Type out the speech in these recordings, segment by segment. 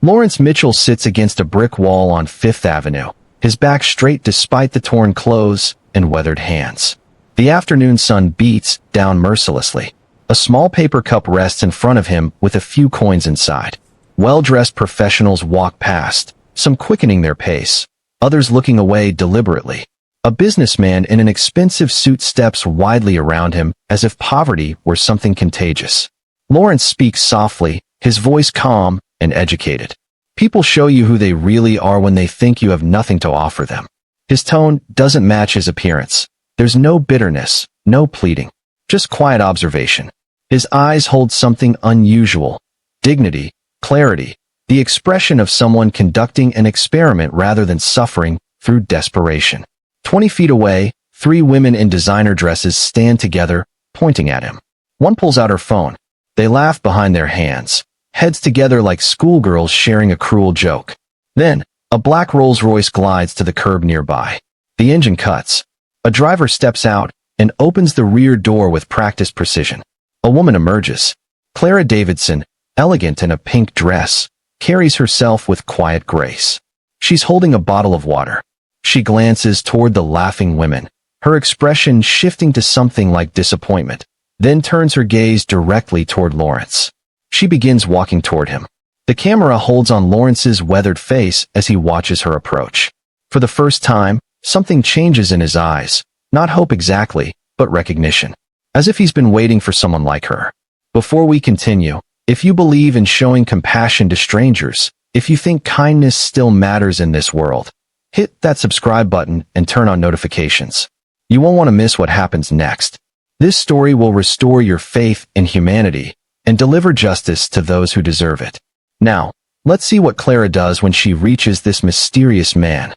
Lawrence Mitchell sits against a brick wall on Fifth Avenue, his back straight despite the torn clothes and weathered hands. The afternoon sun beats down mercilessly. A small paper cup rests in front of him with a few coins inside. Well-dressed professionals walk past, some quickening their pace, others looking away deliberately. A businessman in an expensive suit steps widely around him as if poverty were something contagious. Lawrence speaks softly, his voice calm and educated. People show you who they really are when they think you have nothing to offer them. His tone doesn't match his appearance. There's no bitterness, no pleading, just quiet observation. His eyes hold something unusual: dignity, clarity, the expression of someone conducting an experiment rather than suffering through desperation. 20 feet away, 3 women in designer dresses stand together, pointing at him. One pulls out her phone. They laugh behind their hands, heads together like schoolgirls sharing a cruel joke. Then, a black Rolls-Royce glides to the curb nearby. The engine cuts. A driver steps out and opens the rear door with practiced precision. A woman emerges. Clara Davidson, elegant in a pink dress, carries herself with quiet grace. She's holding a bottle of water. She glances toward the laughing women, her expression shifting to something like disappointment, then turns her gaze directly toward Lawrence. She begins walking toward him. The camera holds on Lawrence's weathered face as he watches her approach. For the first time, something changes in his eyes, not hope exactly, but recognition. As if he's been waiting for someone like her. Before we continue, if you believe in showing compassion to strangers, if you think kindness still matters in this world, hit that subscribe button and turn on notifications. You won't want to miss what happens next. This story will restore your faith in humanity and deliver justice to those who deserve it. Now, let's see what Clara does when she reaches this mysterious man.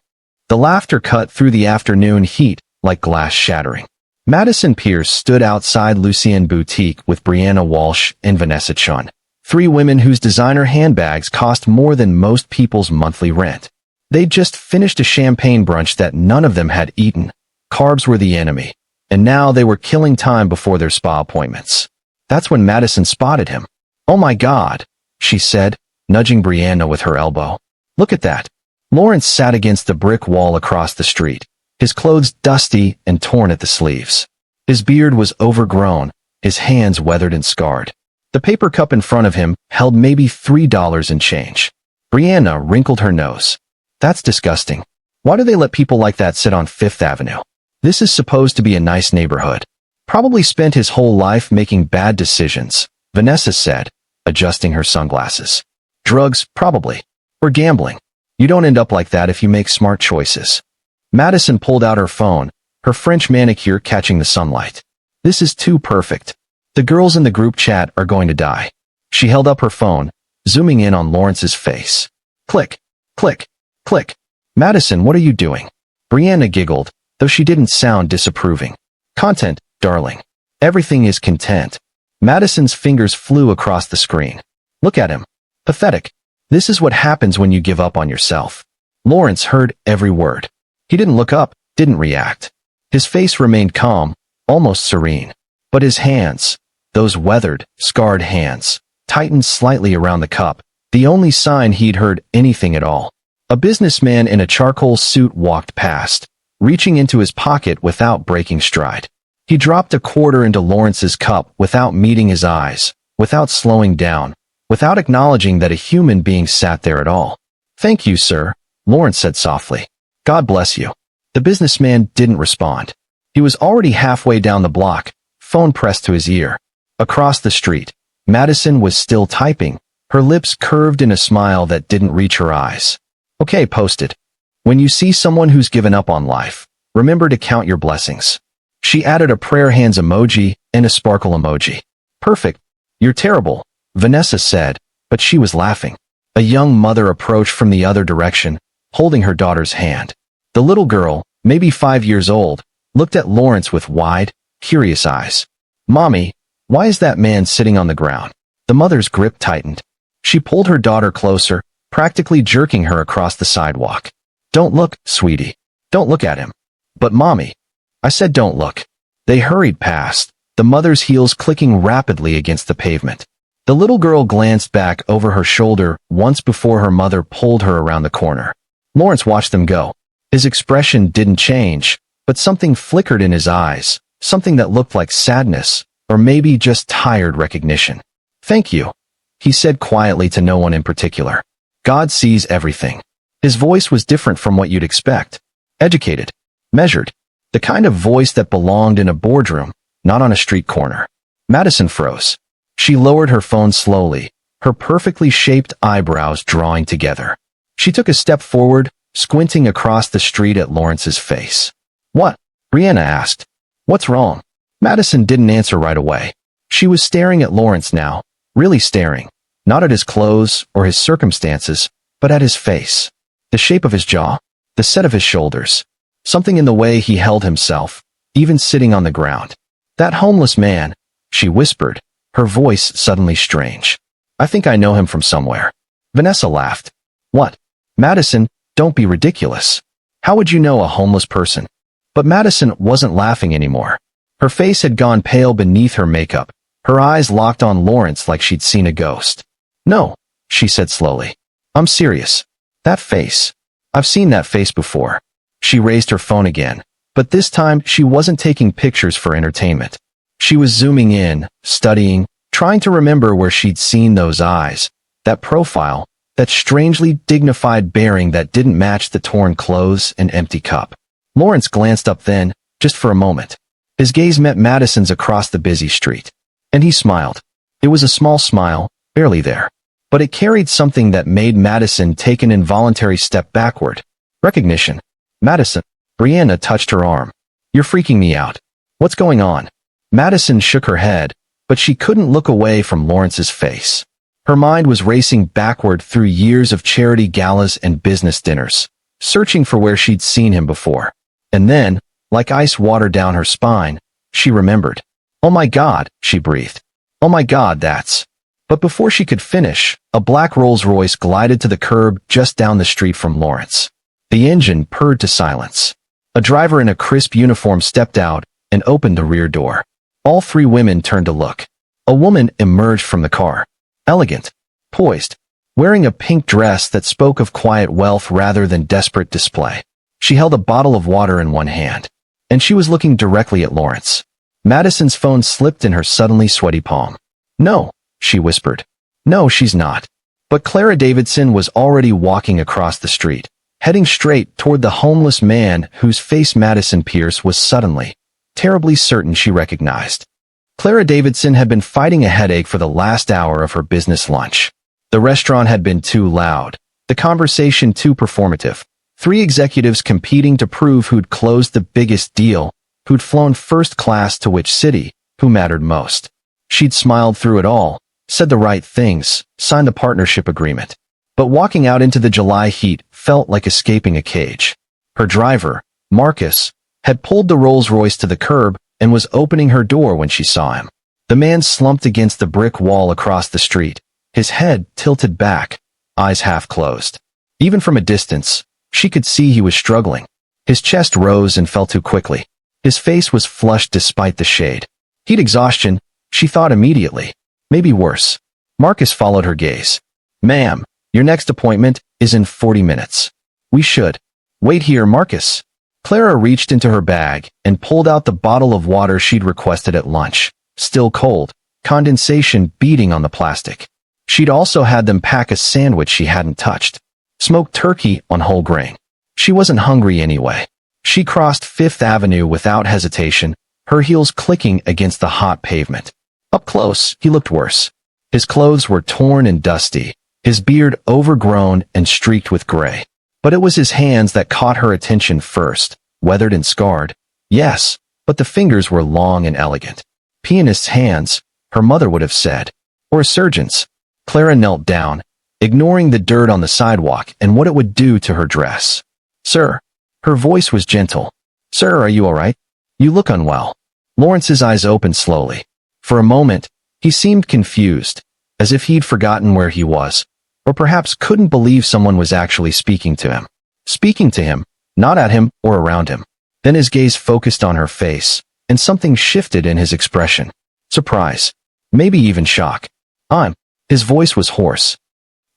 The laughter cut through the afternoon heat like glass shattering. Madison Pierce stood outside Lucien Boutique with Brianna Walsh and Vanessa Chun, 3 women whose designer handbags cost more than most people's monthly rent. They'd just finished a champagne brunch that none of them had eaten. Carbs were the enemy, and now they were killing time before their spa appointments. That's when Madison spotted him. "Oh my God," she said, nudging Brianna with her elbow. "Look at that." Lawrence sat against the brick wall across the street, his clothes dusty and torn at the sleeves. His beard was overgrown, his hands weathered and scarred. The paper cup in front of him held maybe $3 in change. Brianna wrinkled her nose. "That's disgusting. Why do they let people like that sit on Fifth Avenue? This is supposed to be a nice neighborhood." "Probably spent his whole life making bad decisions," Vanessa said, adjusting her sunglasses. "Drugs, probably. Or gambling. You don't end up like that if you make smart choices." Madison pulled out her phone, her French manicure catching the sunlight. "This is too perfect. The girls in the group chat are going to die." She held up her phone, zooming in on Lawrence's face. Click, click, click. "Madison, what are you doing?" Brianna giggled, though she didn't sound disapproving. "Content, darling. Everything is content." Madison's fingers flew across the screen. "Look at him. Pathetic. This is what happens when you give up on yourself." Lawrence heard every word. He didn't look up, didn't react. His face remained calm, almost serene. But his hands, those weathered, scarred hands, tightened slightly around the cup, the only sign he'd heard anything at all. A businessman in a charcoal suit walked past, reaching into his pocket without breaking stride. He dropped a quarter into Lawrence's cup without meeting his eyes, without slowing down, without acknowledging that a human being sat there at all. "Thank you, sir," Lawrence said softly. "God bless you." The businessman didn't respond. He was already halfway down the block, phone pressed to his ear. Across the street, Madison was still typing, her lips curved in a smile that didn't reach her eyes. "Okay, posted. When you see someone who's given up on life, remember to count your blessings." She added a prayer hands emoji and a sparkle emoji. "Perfect. You're terrible," Vanessa said, but she was laughing. A young mother approached from the other direction, holding her daughter's hand. The little girl, maybe 5 years old, looked at Lawrence with wide, curious eyes. "Mommy, why is that man sitting on the ground?" The mother's grip tightened. She pulled her daughter closer, practically jerking her across the sidewalk. "Don't look, sweetie. Don't look at him." "But Mommy." "I said don't look." They hurried past, the mother's heels clicking rapidly against the pavement. The little girl glanced back over her shoulder once before her mother pulled her around the corner. Lawrence watched them go. His expression didn't change, but something flickered in his eyes, something that looked like sadness, or maybe just tired recognition. "Thank you," he said quietly to no one in particular. "God sees everything." His voice was different from what you'd expect. Educated. Measured. The kind of voice that belonged in a boardroom, not on a street corner. Madison froze. She lowered her phone slowly, her perfectly shaped eyebrows drawing together. She took a step forward, squinting across the street at Lawrence's face. "What?" Brianna asked. "What's wrong?" Madison didn't answer right away. She was staring at Lawrence now, really staring, not at his clothes or his circumstances, but at his face. The shape of his jaw, the set of his shoulders, something in the way he held himself, even sitting on the ground. "That homeless man," she whispered, her voice suddenly strange. "I think I know him from somewhere." Vanessa laughed. "What?" "Madison, don't be ridiculous. How would you know a homeless person?" But Madison wasn't laughing anymore. Her face had gone pale beneath her makeup, her eyes locked on Lawrence like she'd seen a ghost. "No," she said slowly. "I'm serious. That face. I've seen that face before." She raised her phone again, but this time she wasn't taking pictures for entertainment. She was zooming in, studying, trying to remember where she'd seen those eyes, that profile, that strangely dignified bearing that didn't match the torn clothes and empty cup. Lawrence glanced up then, just for a moment. His gaze met Madison's across the busy street. And he smiled. It was a small smile, barely there. But it carried something that made Madison take an involuntary step backward. Recognition. "Madison." Brianna touched her arm. "You're freaking me out. What's going on?" Madison shook her head, but she couldn't look away from Lawrence's face. Her mind was racing backward through years of charity galas and business dinners, searching for where she'd seen him before. And then, like ice water down her spine, she remembered. "Oh my God," she breathed. "Oh my God, that's..." But before she could finish, a black Rolls-Royce glided to the curb just down the street from Lawrence. The engine purred to silence. A driver in a crisp uniform stepped out and opened the rear door. All three women turned to look. A woman emerged from the car. Elegant. Poised. Wearing a pink dress that spoke of quiet wealth rather than desperate display. She held a bottle of water in one hand. And she was looking directly at Lawrence. Madison's phone slipped in her suddenly sweaty palm. "No," she whispered. "No, she's not." But Clara Davidson was already walking across the street, heading straight toward the homeless man whose face Madison Pierce was suddenly, terribly certain she recognized. Clara Davidson had been fighting a headache for the last hour of her business lunch. The restaurant had been too loud, the conversation too performative. Three executives competing to prove who'd closed the biggest deal, who'd flown first class to which city, who mattered most. She'd smiled through it all, said the right things, signed the partnership agreement. But walking out into the July heat felt like escaping a cage. Her driver, Marcus, had pulled the Rolls-Royce to the curb and was opening her door when she saw him. The man slumped against the brick wall across the street, his head tilted back, eyes half closed. Even from a distance, she could see he was struggling. His chest rose and fell too quickly. His face was flushed despite the shade. Heat exhaustion, she thought immediately. Maybe worse. Marcus followed her gaze. "Ma'am, your next appointment is in 40 minutes. We should." "Wait here, Marcus." Clara reached into her bag and pulled out the bottle of water she'd requested at lunch. Still cold, condensation beating on the plastic. She'd also had them pack a sandwich she hadn't touched. Smoked turkey on whole grain. She wasn't hungry anyway. She crossed Fifth Avenue without hesitation, her heels clicking against the hot pavement. Up close, he looked worse. His clothes were torn and dusty, his beard overgrown and streaked with gray. But it was his hands that caught her attention first, weathered and scarred. Yes, but the fingers were long and elegant. Pianist's hands, her mother would have said. Or a surgeon's. Clara knelt down, ignoring the dirt on the sidewalk and what it would do to her dress. "Sir." Her voice was gentle. "Sir, are you all right? You look unwell." Lawrence's eyes opened slowly. For a moment, he seemed confused, as if he'd forgotten where he was, or perhaps couldn't believe someone was actually speaking to him. Speaking to him, not at him or around him. Then his gaze focused on her face, and something shifted in his expression. Surprise. Maybe even shock. I'm. His voice was hoarse.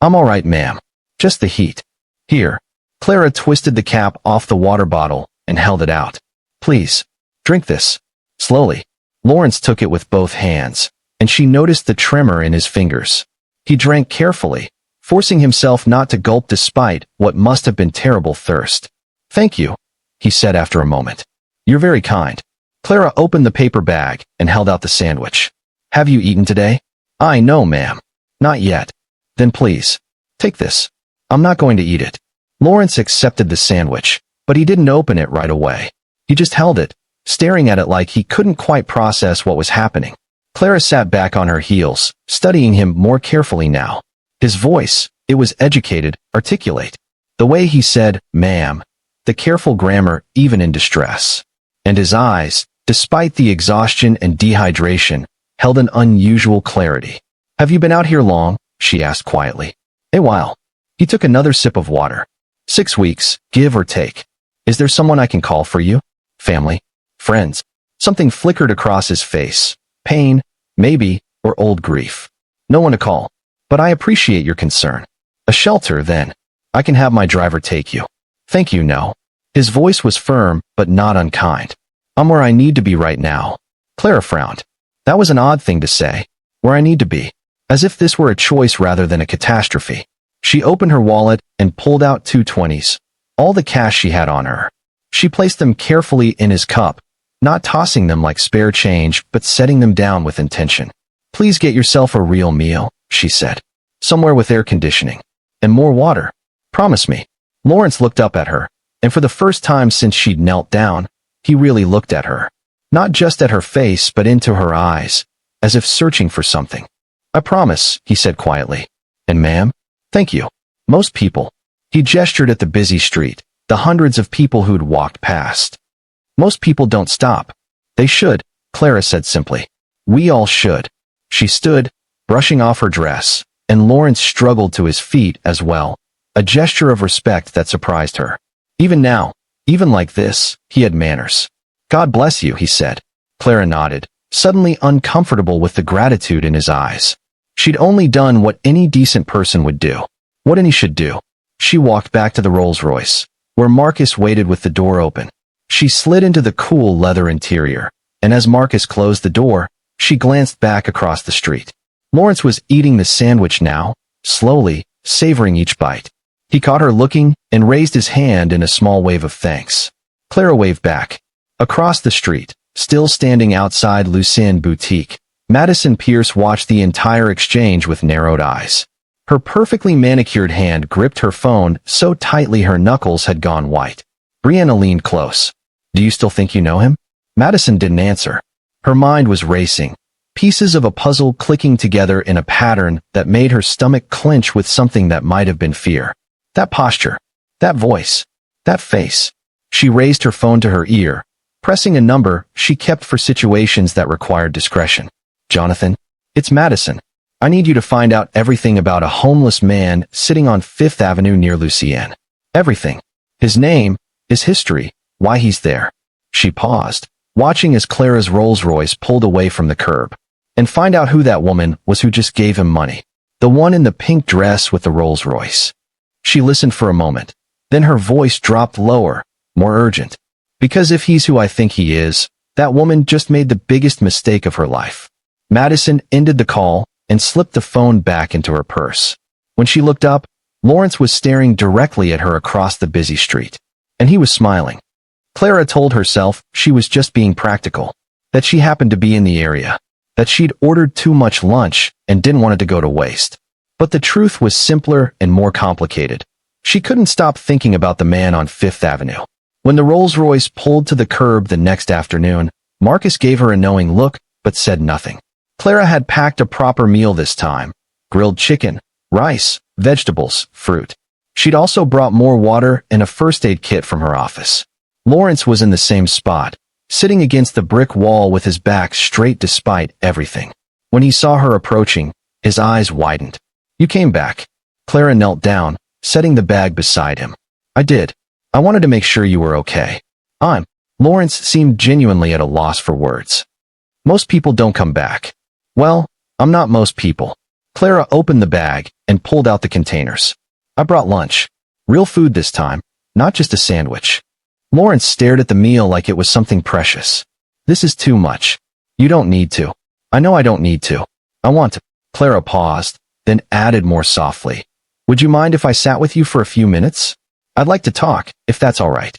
I'm all right, ma'am. Just the heat. Here. Clara twisted the cap off the water bottle and held it out. Please. Drink this. Slowly. Lawrence took it with both hands, and she noticed the tremor in his fingers. He drank carefully, forcing himself not to gulp despite what must have been terrible thirst. Thank you, he said after a moment. You're very kind. Clara opened the paper bag and held out the sandwich. Have you eaten today? No, ma'am. Not yet. Then please, take this. I'm not going to eat it. Lawrence accepted the sandwich, but he didn't open it right away. He just held it, staring at it like he couldn't quite process what was happening. Clara sat back on her heels, studying him more carefully now. His voice, it was educated, articulate. The way he said, ma'am, the careful grammar even in distress. And his eyes, despite the exhaustion and dehydration, held an unusual clarity. Have you been out here long? She asked quietly. A while. He took another sip of water. 6 weeks, give or take. Is there someone I can call for you? Family? Friends? Something flickered across his face. Pain, maybe, or old grief. No one to call. But I appreciate your concern. A shelter, then. I can have my driver take you. Thank you, no. His voice was firm, but not unkind. I'm where I need to be right now. Clara frowned. That was an odd thing to say. Where I need to be. As if this were a choice rather than a catastrophe. She opened her wallet and pulled out 2 20s. All the cash she had on her. She placed them carefully in his cup, not tossing them like spare change, but setting them down with intention. Please get yourself a real meal, she said. Somewhere with air conditioning. And more water. Promise me. Lawrence looked up at her, and for the first time since she'd knelt down, he really looked at her. Not just at her face, but into her eyes, as if searching for something. I promise, he said quietly. And ma'am? Thank you. Most people. He gestured at the busy street, the hundreds of people who'd walked past. Most people don't stop. They should, Clara said simply. We all should. She stood, brushing off her dress, and Lawrence struggled to his feet as well, a gesture of respect that surprised her. Even now, even like this, he had manners. God bless you, he said. Clara nodded, suddenly uncomfortable with the gratitude in his eyes. She'd only done what any decent person would do, what any should do. She walked back to the Rolls-Royce, where Marcus waited with the door open. She slid into the cool leather interior, and as Marcus closed the door, she glanced back across the street. Lawrence was eating the sandwich now, slowly, savoring each bite. He caught her looking and raised his hand in a small wave of thanks. Clara waved back. Across the street, still standing outside Lucien Boutique, Madison Pierce watched the entire exchange with narrowed eyes. Her perfectly manicured hand gripped her phone so tightly her knuckles had gone white. Brianna leaned close. Do you still think you know him? Madison didn't answer. Her mind was racing, pieces of a puzzle clicking together in a pattern that made her stomach clench with something that might have been fear. That posture, that voice, that face. She raised her phone to her ear, pressing a number she kept for situations that required discretion. Jonathan, it's Madison. I need you to find out everything about a homeless man sitting on 5th Avenue near Lucien. Everything. His name, his history, why he's there. She paused, watching as Clara's Rolls-Royce pulled away from the curb. And find out who that woman was who just gave him money. The one in the pink dress with the Rolls-Royce. She listened for a moment. Then her voice dropped lower, more urgent. Because if he's who I think he is, that woman just made the biggest mistake of her life. Madison ended the call and slipped the phone back into her purse. When she looked up, Lawrence was staring directly at her across the busy street. And he was smiling. Clara told herself she was just being practical, that she happened to be in the area, that she'd ordered too much lunch and didn't want it to go to waste. But the truth was simpler and more complicated. She couldn't stop thinking about the man on 5th Avenue. When the Rolls-Royce pulled to the curb the next afternoon, Marcus gave her a knowing look, but said nothing. Clara had packed a proper meal this time. Grilled chicken, rice, vegetables, fruit. She'd also brought more water and a first aid kit from her office. Lawrence was in the same spot, sitting against the brick wall with his back straight despite everything. When he saw her approaching, his eyes widened. You came back. Clara knelt down, setting the bag beside him. I did. I wanted to make sure you were okay. Lawrence seemed genuinely at a loss for words. Most people don't come back. Well, I'm not most people. Clara opened the bag and pulled out the containers. I brought lunch. Real food this time, not just a sandwich. Lawrence stared at the meal like it was something precious. This is too much. You don't need to. I know I don't need to. I want to. Clara paused, then added more softly. Would you mind if I sat with you for a few minutes? I'd like to talk, if that's all right.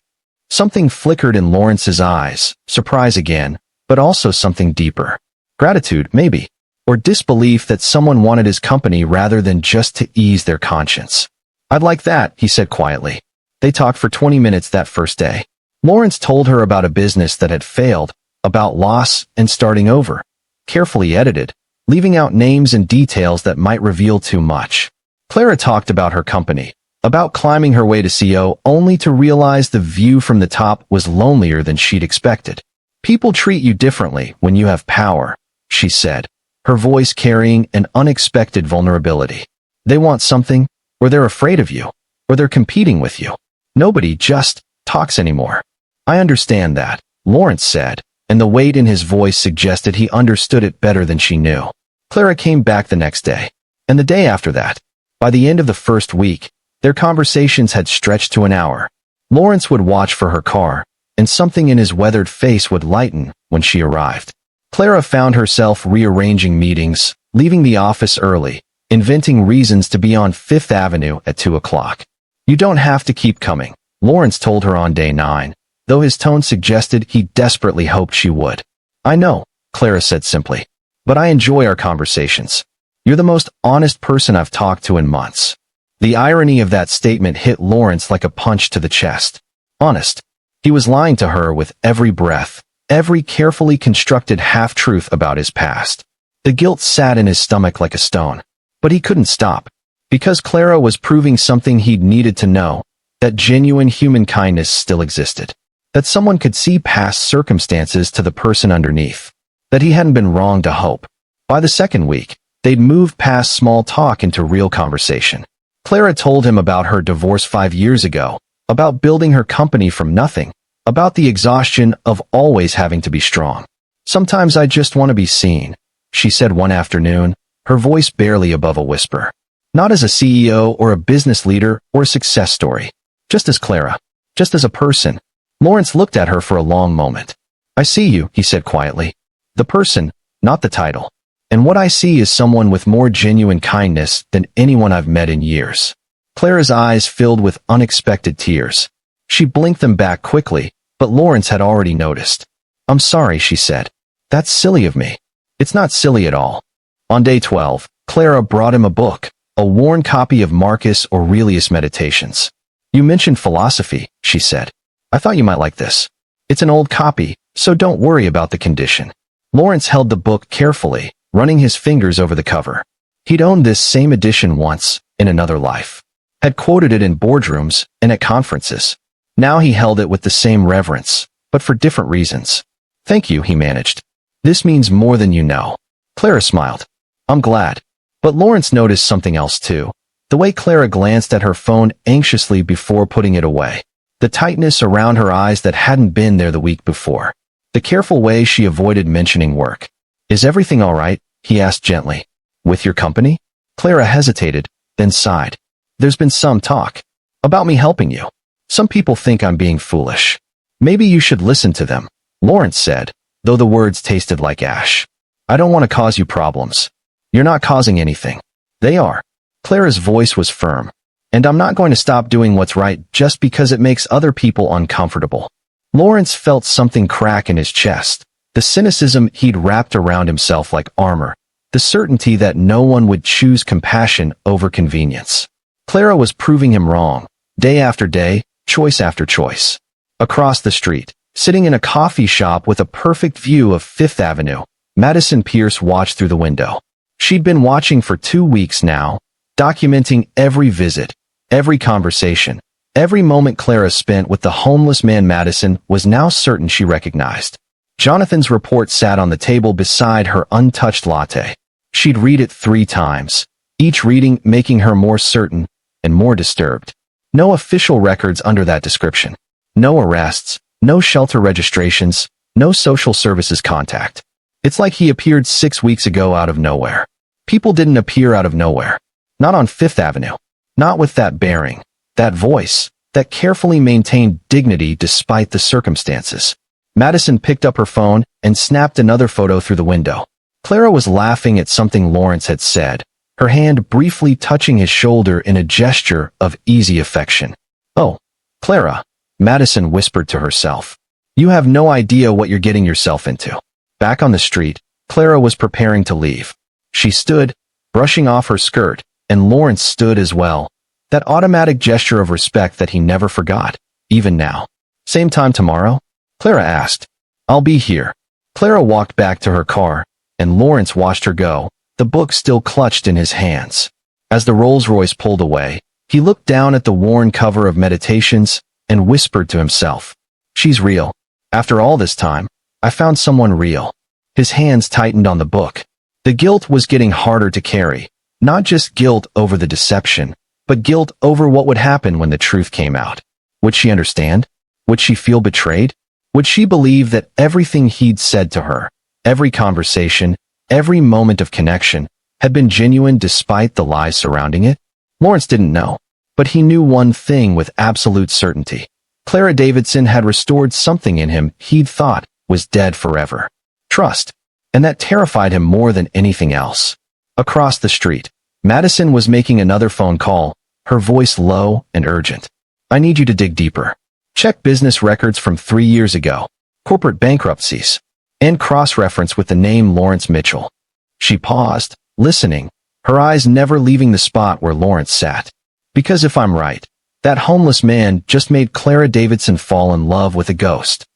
Something flickered in Lawrence's eyes, surprise again, but also something deeper. Gratitude, maybe, or disbelief that someone wanted his company rather than just to ease their conscience. I'd like that, he said quietly. They talked for 20 minutes that first day. Lawrence told her about a business that had failed, about loss and starting over. Carefully edited, leaving out names and details that might reveal too much. Clara talked about her company, about climbing her way to CEO, only to realize the view from the top was lonelier than she'd expected. People treat you differently when you have power, she said, her voice carrying an unexpected vulnerability. They want something, or they're afraid of you, or they're competing with you. Nobody just talks anymore. I understand that, Lawrence said, and the weight in his voice suggested he understood it better than she knew. Clara came back the next day, and the day after that. By the end of the first week, their conversations had stretched to an hour. Lawrence would watch for her car, and something in his weathered face would lighten when she arrived. Clara found herself rearranging meetings, leaving the office early, inventing reasons to be on Fifth Avenue at 2 o'clock. You don't have to keep coming, Lawrence told her on day 9, though his tone suggested he desperately hoped she would. I know, Clara said simply, but I enjoy our conversations. You're the most honest person I've talked to in months. The irony of that statement hit Lawrence like a punch to the chest. Honest. He was lying to her with every breath, every carefully constructed half-truth about his past. The guilt sat in his stomach like a stone. But he couldn't stop. Because Clara was proving something he'd needed to know, that genuine human kindness still existed. That someone could see past circumstances to the person underneath. That he hadn't been wrong to hope. By the second week, they'd moved past small talk into real conversation. Clara told him about her divorce 5 years ago, about building her company from nothing, about the exhaustion of always having to be strong. Sometimes I just want to be seen, she said one afternoon, her voice barely above a whisper. Not as a CEO or a business leader or a success story. Just as Clara. Just as a person. Lawrence looked at her for a long moment. I see you, he said quietly. The person, not the title. And what I see is someone with more genuine kindness than anyone I've met in years. Clara's eyes filled with unexpected tears. She blinked them back quickly, but Lawrence had already noticed. I'm sorry, she said. That's silly of me. It's not silly at all. On day 12, Clara brought him a book, a worn copy of Marcus Aurelius' Meditations. You mentioned philosophy, she said. I thought you might like this. It's an old copy, so don't worry about the condition. Lawrence held the book carefully, running his fingers over the cover. He'd owned this same edition once, in another life. Had quoted it in boardrooms and at conferences. Now he held it with the same reverence, but for different reasons. Thank you, he managed. This means more than you know. Clara smiled. I'm glad. But Lawrence noticed something else too. The way Clara glanced at her phone anxiously before putting it away. The tightness around her eyes that hadn't been there the week before. The careful way she avoided mentioning work. Is everything all right? He asked gently. With your company? Clara hesitated, then sighed. There's been some talk. About me helping you. Some people think I'm being foolish. Maybe you should listen to them, Lawrence said, though the words tasted like ash. I don't want to cause you problems. You're not causing anything. They are. Clara's voice was firm. And I'm not going to stop doing what's right just because it makes other people uncomfortable. Lawrence felt something crack in his chest. The cynicism he'd wrapped around himself like armor. The certainty that no one would choose compassion over convenience. Clara was proving him wrong. Day after day, choice after choice. Across the street, sitting in a coffee shop with a perfect view of Fifth Avenue, Madison Pierce watched through the window. She'd been watching for 2 weeks now, documenting every visit, every conversation, every moment Clara spent with the homeless man Madison was now certain she recognized. Jonathan's report sat on the table beside her untouched latte. She'd read it 3 times, each reading making her more certain and more disturbed. No official records under that description. No arrests, no shelter registrations, no social services contact. It's like he appeared 6 weeks ago out of nowhere. People didn't appear out of nowhere. Not on Fifth Avenue. Not with that bearing, that voice, that carefully maintained dignity despite the circumstances. Madison picked up her phone and snapped another photo through the window. Clara was laughing at something Lawrence had said, her hand briefly touching his shoulder in a gesture of easy affection. "Oh, Clara," Madison whispered to herself. "You have no idea what you're getting yourself into." Back on the street, Clara was preparing to leave. She stood, brushing off her skirt, and Lawrence stood as well. That automatic gesture of respect that he never forgot, even now. "Same time tomorrow?" Clara asked. "I'll be here." Clara walked back to her car, and Lawrence watched her go, the book still clutched in his hands. As the Rolls-Royce pulled away, he looked down at the worn cover of Meditations and whispered to himself, "She's real. After all this time, I found someone real." His hands tightened on the book. The guilt was getting harder to carry, not just guilt over the deception, but guilt over what would happen when the truth came out. Would she understand? Would she feel betrayed? Would she believe that everything he'd said to her, every conversation, every moment of connection, had been genuine despite the lies surrounding it? Lawrence didn't know, but he knew one thing with absolute certainty. Clara Davidson had restored something in him he'd thought was dead forever. Trust. And that terrified him more than anything else. Across the street, Madison was making another phone call, her voice low and urgent. "I need you to dig deeper. Check business records from 3 years ago, corporate bankruptcies, and cross-reference with the name Lawrence Mitchell." She paused, listening, her eyes never leaving the spot where Lawrence sat. "Because if I'm right, that homeless man just made Clara Davidson fall in love with a ghost."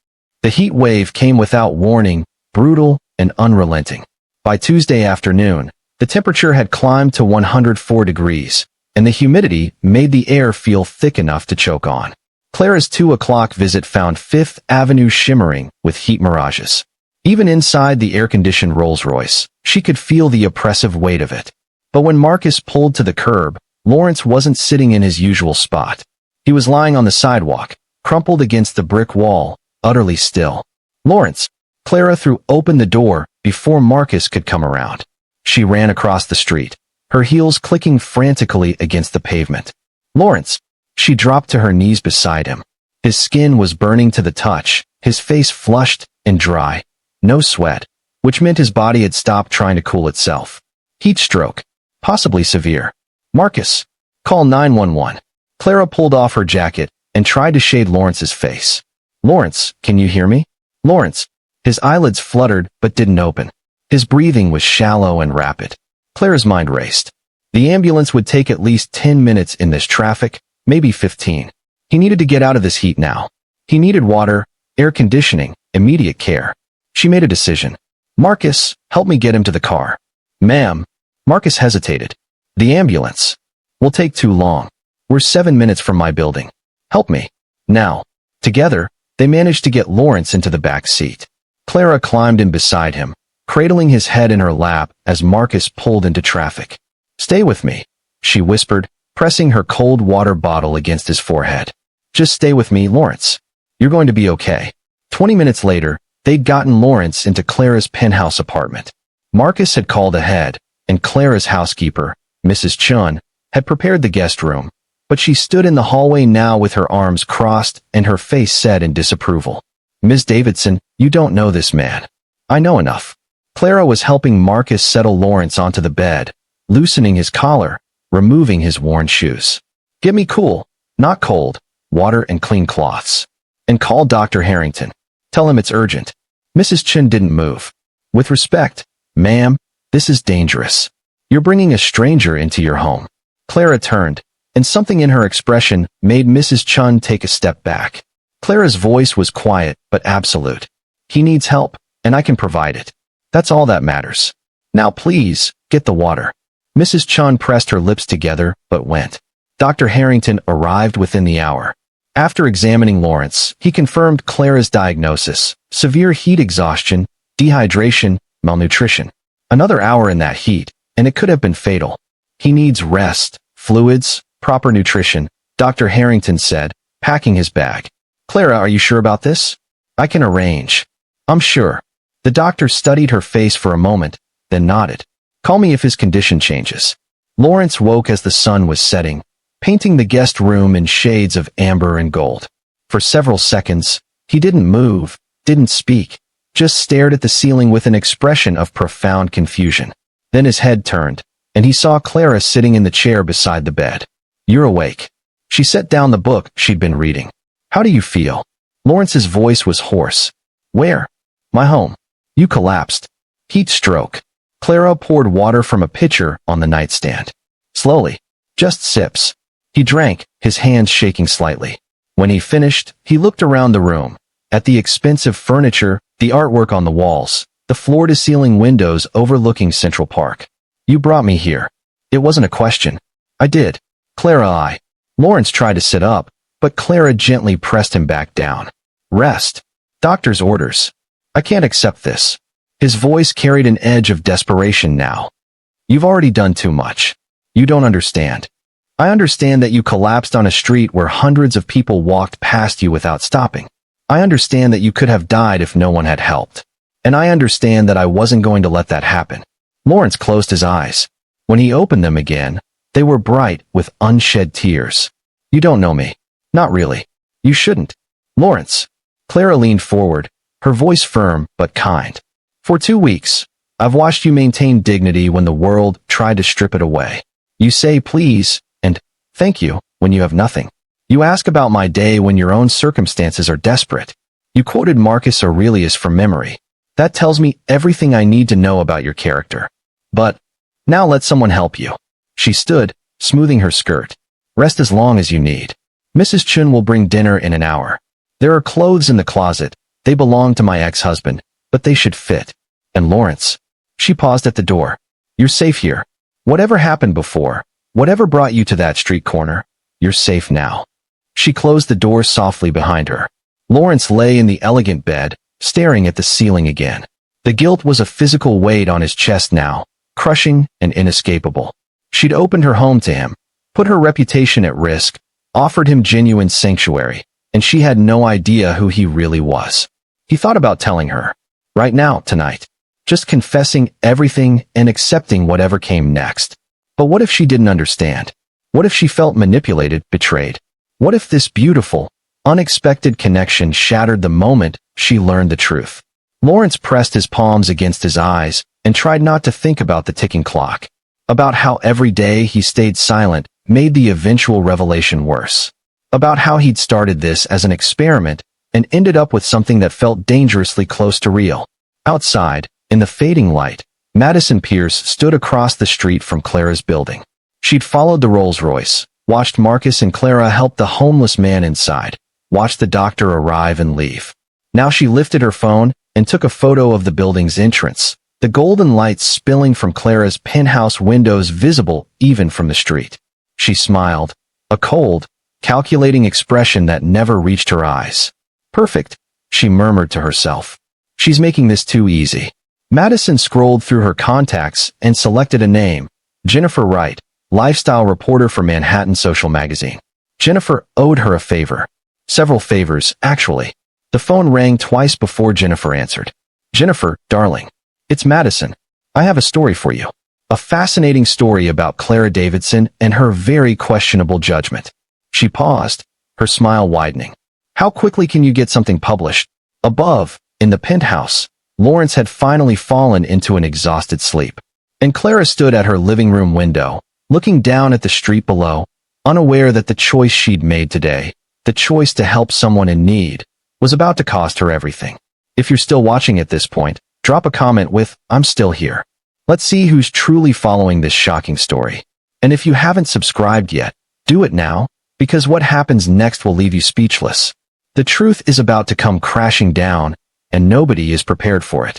The heat wave came without warning, brutal and unrelenting. By Tuesday afternoon, the temperature had climbed to 104 degrees, and the humidity made the air feel thick enough to choke on. Clara's 2 o'clock visit found Fifth Avenue shimmering with heat mirages. Even inside the air-conditioned Rolls-Royce, she could feel the oppressive weight of it. But when Marcus pulled to the curb, Lawrence wasn't sitting in his usual spot. He was lying on the sidewalk, crumpled against the brick wall, utterly still. "Lawrence!" Clara threw open the door before Marcus could come around. She ran across the street, her heels clicking frantically against the pavement. "Lawrence!" She dropped to her knees beside him. His skin was burning to the touch, his face flushed and dry. No sweat, which meant his body had stopped trying to cool itself. Heat stroke. Possibly severe. "Marcus! Call 911. Clara pulled off her jacket and tried to shade Lawrence's face. "Lawrence, can you hear me? Lawrence!" His eyelids fluttered but didn't open. His breathing was shallow and rapid. Clara's mind raced. The ambulance would take at least 10 minutes in this traffic, maybe 15. He needed to get out of this heat now. He needed water, air conditioning, immediate care. She made a decision. "Marcus, help me get him to the car." "Ma'am." Marcus hesitated. "The ambulance. Will take too long. We're 7 minutes from my building. Help me. Now." Together, they managed to get Lawrence into the back seat. Clara climbed in beside him, cradling his head in her lap as Marcus pulled into traffic. "Stay with me," she whispered, pressing her cold water bottle against his forehead. "Just stay with me, Lawrence. You're going to be okay." 20 minutes later, they'd gotten Lawrence into Clara's penthouse apartment. Marcus had called ahead, and Clara's housekeeper, Mrs. Chun, had prepared the guest room, but she stood in the hallway now with her arms crossed and her face set in disapproval. "Ms. Davidson, you don't know this man." "I know enough." Clara was helping Marcus settle Lawrence onto the bed, loosening his collar, removing his worn shoes. "Get me cool, not cold, water and clean cloths. And call Dr. Harrington. Tell him it's urgent." Mrs. Chin didn't move. "With respect, ma'am, this is dangerous. You're bringing a stranger into your home." Clara turned, and something in her expression made Mrs. Chun take a step back. Clara's voice was quiet but absolute. "He needs help, and I can provide it. That's all that matters. Now please, get the water." Mrs. Chun pressed her lips together but went. Dr. Harrington arrived within the hour. After examining Lawrence, he confirmed Clara's diagnosis: severe heat exhaustion, dehydration, malnutrition. Another hour in that heat, and it could have been fatal. "He needs rest, fluids, proper nutrition," Dr. Harrington said, packing his bag. "Clara, are you sure about this?" "I can arrange." "I'm sure." The doctor studied her face for a moment, then nodded. Call me if his condition changes. Lawrence woke as the sun was setting, painting the guest room in shades of amber and gold. For several seconds, he didn't move, didn't speak, just stared at the ceiling with an expression of profound confusion. Then his head turned, and he saw Clara sitting in the chair beside the bed. "You're awake." She set down the book she'd been reading. "How do you feel?" Lawrence's voice was hoarse. "Where?" "My home." "You collapsed." "Heat stroke." Clara poured water from a pitcher on the nightstand. "Slowly. Just sips." He drank, his hands shaking slightly. When he finished, he looked around the room, at the expensive furniture, the artwork on the walls, the floor-to-ceiling windows overlooking Central Park. "You brought me here." It wasn't a question. "I did." "Clara, Lawrence tried to sit up, but Clara gently pressed him back down. "Rest. Doctor's orders. I can't accept this." His voice carried an edge of desperation now. "You've already done too much. You don't understand. I understand that you collapsed on a street where hundreds of people walked past you without stopping. I understand that you could have died if no one had helped. And I understand that I wasn't going to let that happen." Lawrence closed his eyes. When he opened them again, they were bright with unshed tears. "You don't know me. Not really. You shouldn't." "Lawrence." Clara leaned forward, her voice firm but kind. "For 2 weeks, I've watched you maintain dignity when the world tried to strip it away. You say please and thank you when you have nothing. You ask about my day when your own circumstances are desperate. You quoted Marcus Aurelius from memory. That tells me everything I need to know about your character. But now let someone help you." She stood, smoothing her skirt. "Rest as long as you need. Mrs. Chun will bring dinner in an hour. There are clothes in the closet. They belong to my ex-husband, but they should fit. And Lawrence." She paused at the door. "You're safe here. Whatever happened before, whatever brought you to that street corner, you're safe now." She closed the door softly behind her. Lawrence lay in the elegant bed, staring at the ceiling again. The guilt was a physical weight on his chest now, crushing and inescapable. She'd opened her home to him, put her reputation at risk, offered him genuine sanctuary, and she had no idea who he really was. He thought about telling her. Right now, tonight. Just confessing everything and accepting whatever came next. But what if she didn't understand? What if she felt manipulated, betrayed? What if this beautiful, unexpected connection shattered the moment she learned the truth? Lawrence pressed his palms against his eyes and tried not to think about the ticking clock, about how every day he stayed silent made the eventual revelation worse, about how he'd started this as an experiment and ended up with something that felt dangerously close to real. Outside, in the fading light, Madison Pierce stood across the street from Clara's building. She'd followed the Rolls-Royce, watched Marcus and Clara help the homeless man inside, watched the doctor arrive and leave. Now she lifted her phone and took a photo of the building's entrance, the golden lights spilling from Clara's penthouse windows visible even from the street. She smiled, a cold, calculating expression that never reached her eyes. "Perfect," she murmured to herself. "She's making this too easy." Madison scrolled through her contacts and selected a name, Jennifer Wright, lifestyle reporter for Manhattan Social Magazine. Jennifer owed her a favor. Several favors, actually. The phone rang twice before Jennifer answered. "Jennifer, darling. It's Madison. I have a story for you. A fascinating story about Clara Davidson and her very questionable judgment." She paused, her smile widening. "How quickly can you get something published?" Above, in the penthouse, Lawrence had finally fallen into an exhausted sleep, and Clara stood at her living room window, looking down at the street below, unaware that the choice she'd made today, the choice to help someone in need, was about to cost her everything. If you're still watching at this point, drop a comment with, "I'm still here." Let's see who's truly following this shocking story. And if you haven't subscribed yet, do it now, because what happens next will leave you speechless. The truth is about to come crashing down, and nobody is prepared for it.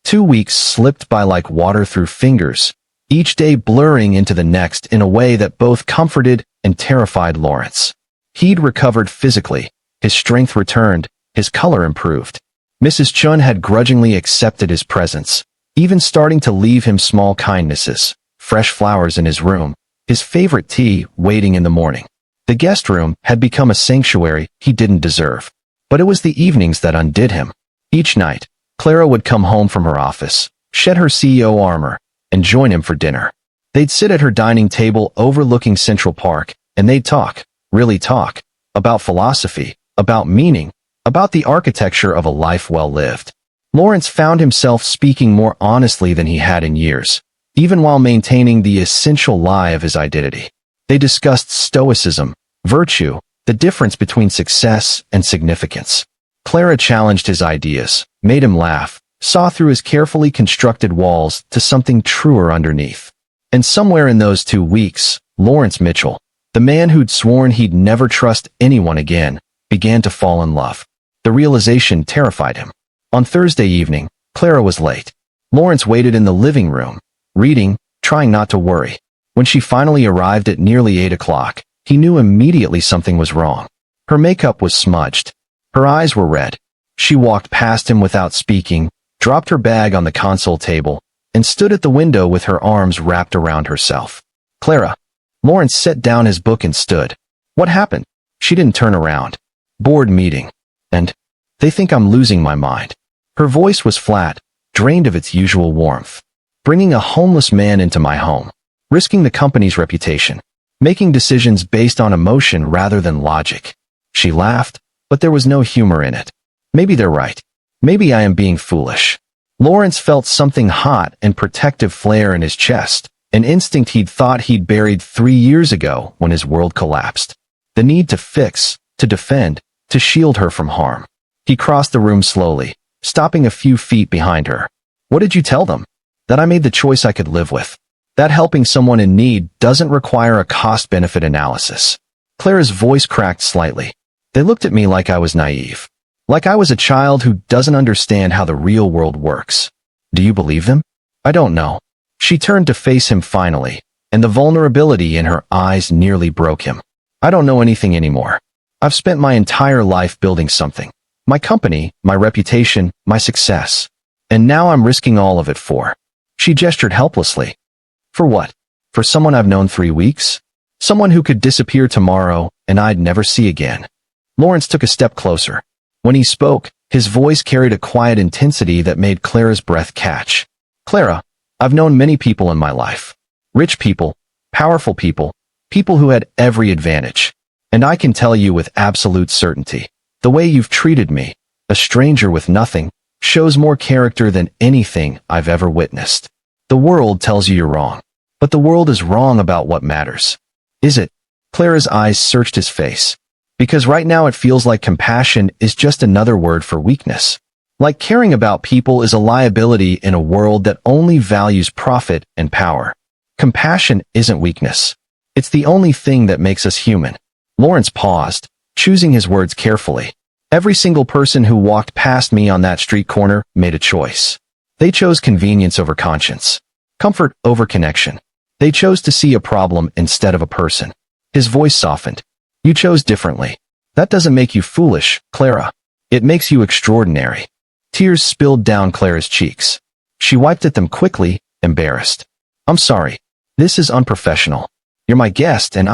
2 weeks slipped by like water through fingers, each day blurring into the next in a way that both comforted and terrified Lawrence. He'd recovered physically, his strength returned, his color improved. Mrs. Chun had grudgingly accepted his presence, even starting to leave him small kindnesses, fresh flowers in his room, his favorite tea waiting in the morning. The guest room had become a sanctuary he didn't deserve. But it was the evenings that undid him. Each night, Clara would come home from her office, shed her CEO armor, and join him for dinner. They'd sit at her dining table overlooking Central Park, and they'd talk, really talk, about philosophy, about meaning, about the architecture of a life well lived. Lawrence found himself speaking more honestly than he had in years, even while maintaining the essential lie of his identity. They discussed stoicism, virtue, the difference between success and significance. Clara challenged his ideas, made him laugh, saw through his carefully constructed walls to something truer underneath. And somewhere in those 2 weeks, Lawrence Mitchell, the man who'd sworn he'd never trust anyone again, began to fall in love. The realization terrified him. On Thursday evening, Clara was late. Lawrence waited in the living room, reading, trying not to worry. When she finally arrived at nearly 8 o'clock, he knew immediately something was wrong. Her makeup was smudged. Her eyes were red. She walked past him without speaking, dropped her bag on the console table, and stood at the window with her arms wrapped around herself. Clara. Lawrence set down his book and stood. What happened? She didn't turn around. Board meeting. And they think I'm losing my mind. Her voice was flat, drained of its usual warmth. Bringing a homeless man into my home. Risking the company's reputation. Making decisions based on emotion rather than logic. She laughed, but there was no humor in it. Maybe they're right. Maybe I am being foolish. Lawrence felt something hot and protective flare in his chest, an instinct he'd thought he'd buried 3 years ago when his world collapsed. The need to fix, to defend, to shield her from harm. He crossed the room slowly, stopping a few feet behind her. What did you tell them? That I made the choice I could live with. That helping someone in need doesn't require a cost-benefit analysis. Clara's voice cracked slightly. They looked at me like I was naive. Like I was a child who doesn't understand how the real world works. Do you believe them? I don't know. She turned to face him finally, and the vulnerability in her eyes nearly broke him. I don't know anything anymore. I've spent my entire life building something. My company, my reputation, my success. And now I'm risking all of it for. She gestured helplessly. For what? For someone I've known 3 weeks? Someone who could disappear tomorrow and I'd never see again. Lawrence took a step closer. When he spoke, his voice carried a quiet intensity that made Clara's breath catch. Clara, I've known many people in my life. Rich people, powerful people, people who had every advantage. And I can tell you with absolute certainty, the way you've treated me, a stranger with nothing, shows more character than anything I've ever witnessed. The world tells you you're wrong, but the world is wrong about what matters. Is it? Clara's eyes searched his face. Because right now it feels like compassion is just another word for weakness. Like caring about people is a liability in a world that only values profit and power. Compassion isn't weakness. It's the only thing that makes us human. Lawrence paused, choosing his words carefully. Every single person who walked past me on that street corner made a choice. They chose convenience over conscience. Comfort over connection. They chose to see a problem instead of a person. His voice softened. You chose differently. That doesn't make you foolish, Clara. It makes you extraordinary. Tears spilled down Clara's cheeks. She wiped at them quickly, embarrassed. I'm sorry. This is unprofessional. You're my guest and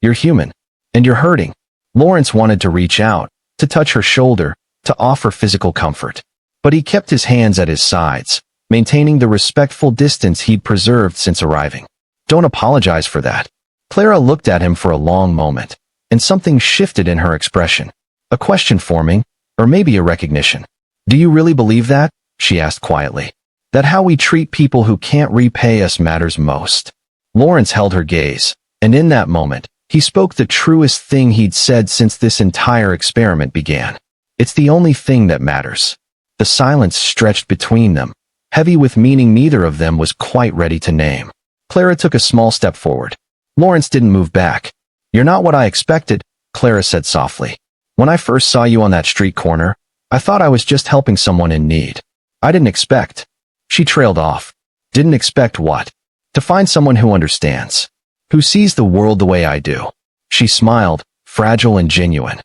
you're human. And you're hurting. Lawrence wanted to reach out, to touch her shoulder, to offer physical comfort. But he kept his hands at his sides, maintaining the respectful distance he'd preserved since arriving. Don't apologize for that. Clara looked at him for a long moment, and something shifted in her expression. A question forming, or maybe a recognition. Do you really believe that? She asked quietly. That how we treat people who can't repay us matters most. Lawrence held her gaze, and in that moment, he spoke the truest thing he'd said since this entire experiment began. It's the only thing that matters. The silence stretched between them, heavy with meaning neither of them was quite ready to name. Clara took a small step forward. Lawrence didn't move back. You're not what I expected, Clara said softly. When I first saw you on that street corner, I thought I was just helping someone in need. I didn't expect. She trailed off. Didn't expect what? To find someone who understands. Who sees the world the way I do. She smiled, fragile and genuine.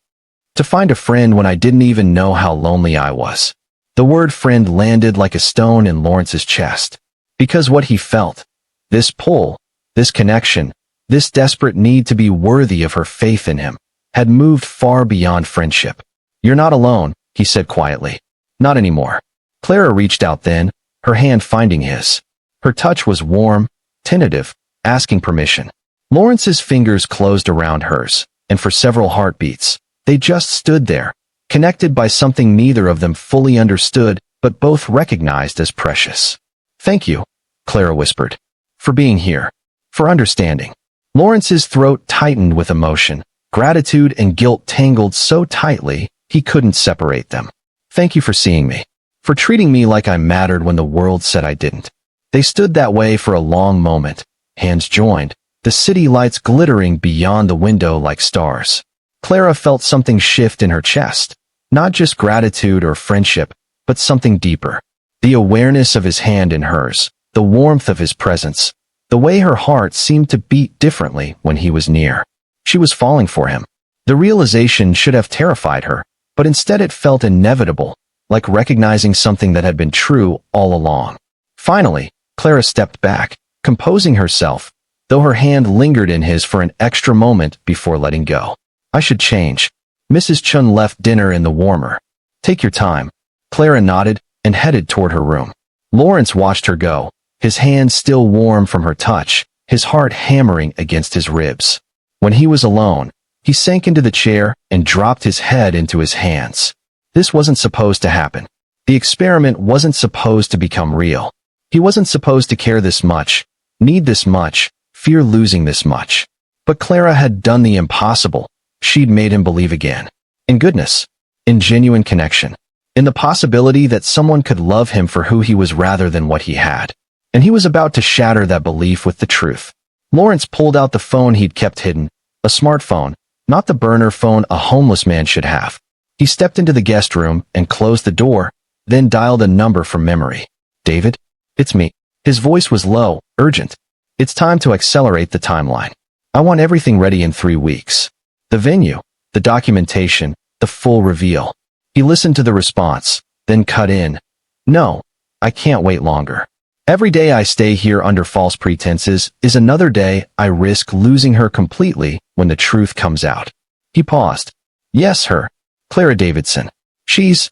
To find a friend when I didn't even know how lonely I was. The word friend landed like a stone in Lawrence's chest. Because what he felt, this pull, this connection, this desperate need to be worthy of her faith in him, had moved far beyond friendship. You're not alone, he said quietly. Not anymore. Clara reached out then, her hand finding his. Her touch was warm, tentative, asking permission. Lawrence's fingers closed around hers, and for several heartbeats, they just stood there, connected by something neither of them fully understood, but both recognized as precious. "Thank you," Clara whispered. "For being here. For understanding." Lawrence's throat tightened with emotion. Gratitude and guilt tangled so tightly, he couldn't separate them. "Thank you for seeing me. For treating me like I mattered when the world said I didn't." They stood that way for a long moment, hands joined, the city lights glittering beyond the window like stars. Clara felt something shift in her chest. Not just gratitude or friendship, but something deeper. The awareness of his hand in hers, the warmth of his presence, the way her heart seemed to beat differently when he was near. She was falling for him. The realization should have terrified her, but instead it felt inevitable, like recognizing something that had been true all along. Finally, Clara stepped back, composing herself, though her hand lingered in his for an extra moment before letting go. "I should change." Mrs. Chun left dinner in the warmer. "Take your time." Clara nodded and headed toward her room. Lawrence watched her go, his hand still warm from her touch, his heart hammering against his ribs. When he was alone, he sank into the chair and dropped his head into his hands. This wasn't supposed to happen. The experiment wasn't supposed to become real. He wasn't supposed to care this much, need this much, fear losing this much. But Clara had done the impossible. She'd made him believe again. In goodness. In genuine connection. In the possibility that someone could love him for who he was rather than what he had. And he was about to shatter that belief with the truth. Lawrence pulled out the phone he'd kept hidden, a smartphone, not the burner phone a homeless man should have. He stepped into the guest room and closed the door, then dialed a number from memory. "David? It's me." His voice was low, urgent. "It's time to accelerate the timeline. I want everything ready in 3 weeks. The venue, the documentation, the full reveal." He listened to the response, then cut in. "No, I can't wait longer. Every day I stay here under false pretenses is another day I risk losing her completely when the truth comes out." He paused. "Yes, her. Clara Davidson. She's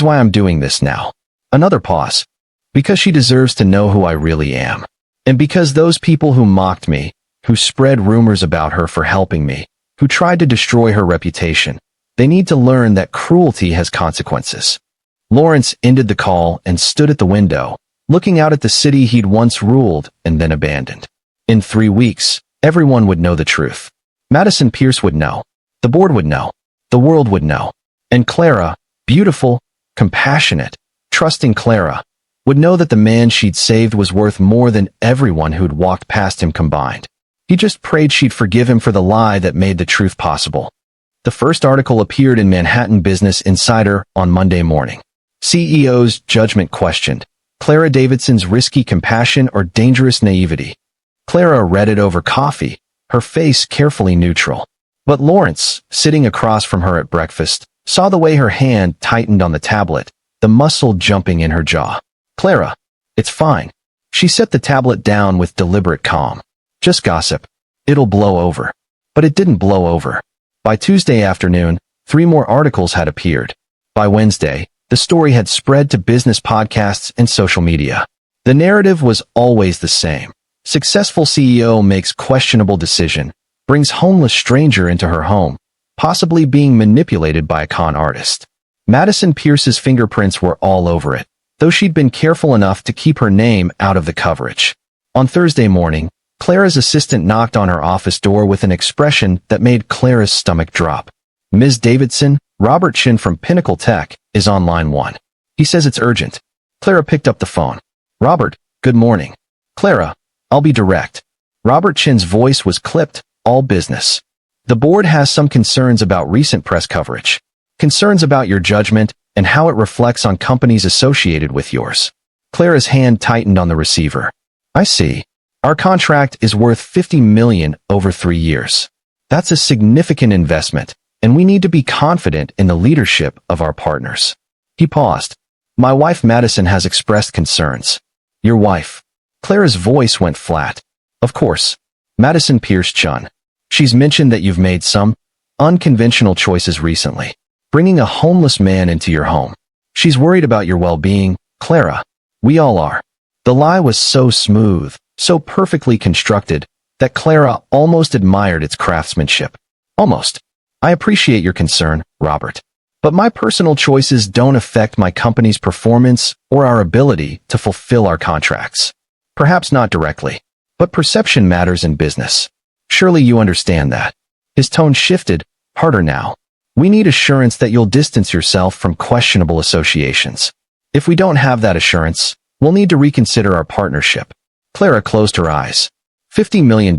why I'm doing this now." Another pause. "Because she deserves to know who I really am. And because those people who mocked me, who spread rumors about her for helping me, who tried to destroy her reputation, they need to learn that cruelty has consequences." Lawrence ended the call and stood at the window, looking out at the city he'd once ruled and then abandoned. In 3 weeks, everyone would know the truth. Madison Pierce would know. The board would know. The world would know. And Clara, beautiful, compassionate, trusting Clara, would know that the man she'd saved was worth more than everyone who'd walked past him combined. He just prayed she'd forgive him for the lie that made the truth possible. The first article appeared in Manhattan Business Insider on Monday morning. CEO's judgment questioned. Clara Davidson's risky compassion or dangerous naivety. Clara read it over coffee, her face carefully neutral. But Lawrence, sitting across from her at breakfast, saw the way her hand tightened on the tablet, the muscle jumping in her jaw. "Clara, it's fine." She set the tablet down with deliberate calm. "Just gossip. It'll blow over." But it didn't blow over. By Tuesday afternoon, 3 more articles had appeared. By Wednesday, the story had spread to business podcasts and social media. The narrative was always the same. Successful CEO makes questionable decision, brings homeless stranger into her home, possibly being manipulated by a con artist. Madison Pierce's fingerprints were all over it, though she'd been careful enough to keep her name out of the coverage. On Thursday morning, Clara's assistant knocked on her office door with an expression that made Clara's stomach drop. "Ms. Davidson, Robert Chin from Pinnacle Tech is on line 1. He says it's urgent." Clara picked up the phone. "Robert, good morning." "Clara, I'll be direct." Robert Chin's voice was clipped, all business. "The board has some concerns about recent press coverage. Concerns about your judgment and how it reflects on companies associated with yours." Clara's hand tightened on the receiver. "I see. Our contract is worth $50 million over 3 years. That's a significant investment, and we need to be confident in the leadership of our partners." He paused. "My wife Madison has expressed concerns." "Your wife?" Clara's voice went flat. "Of course. Madison Pierce Chun. She's mentioned that you've made some unconventional choices recently, bringing a homeless man into your home. She's worried about your well-being, Clara. We all are." The lie was so smooth, so perfectly constructed, that Clara almost admired its craftsmanship. Almost. I appreciate your concern, Robert. But my personal choices don't affect my company's performance or our ability to fulfill our contracts. Perhaps not directly, but perception matters in business. Surely you understand that. His tone shifted, harder now. We need assurance that you'll distance yourself from questionable associations. If we don't have that assurance, we'll need to reconsider our partnership. Clara closed her eyes. $50 million.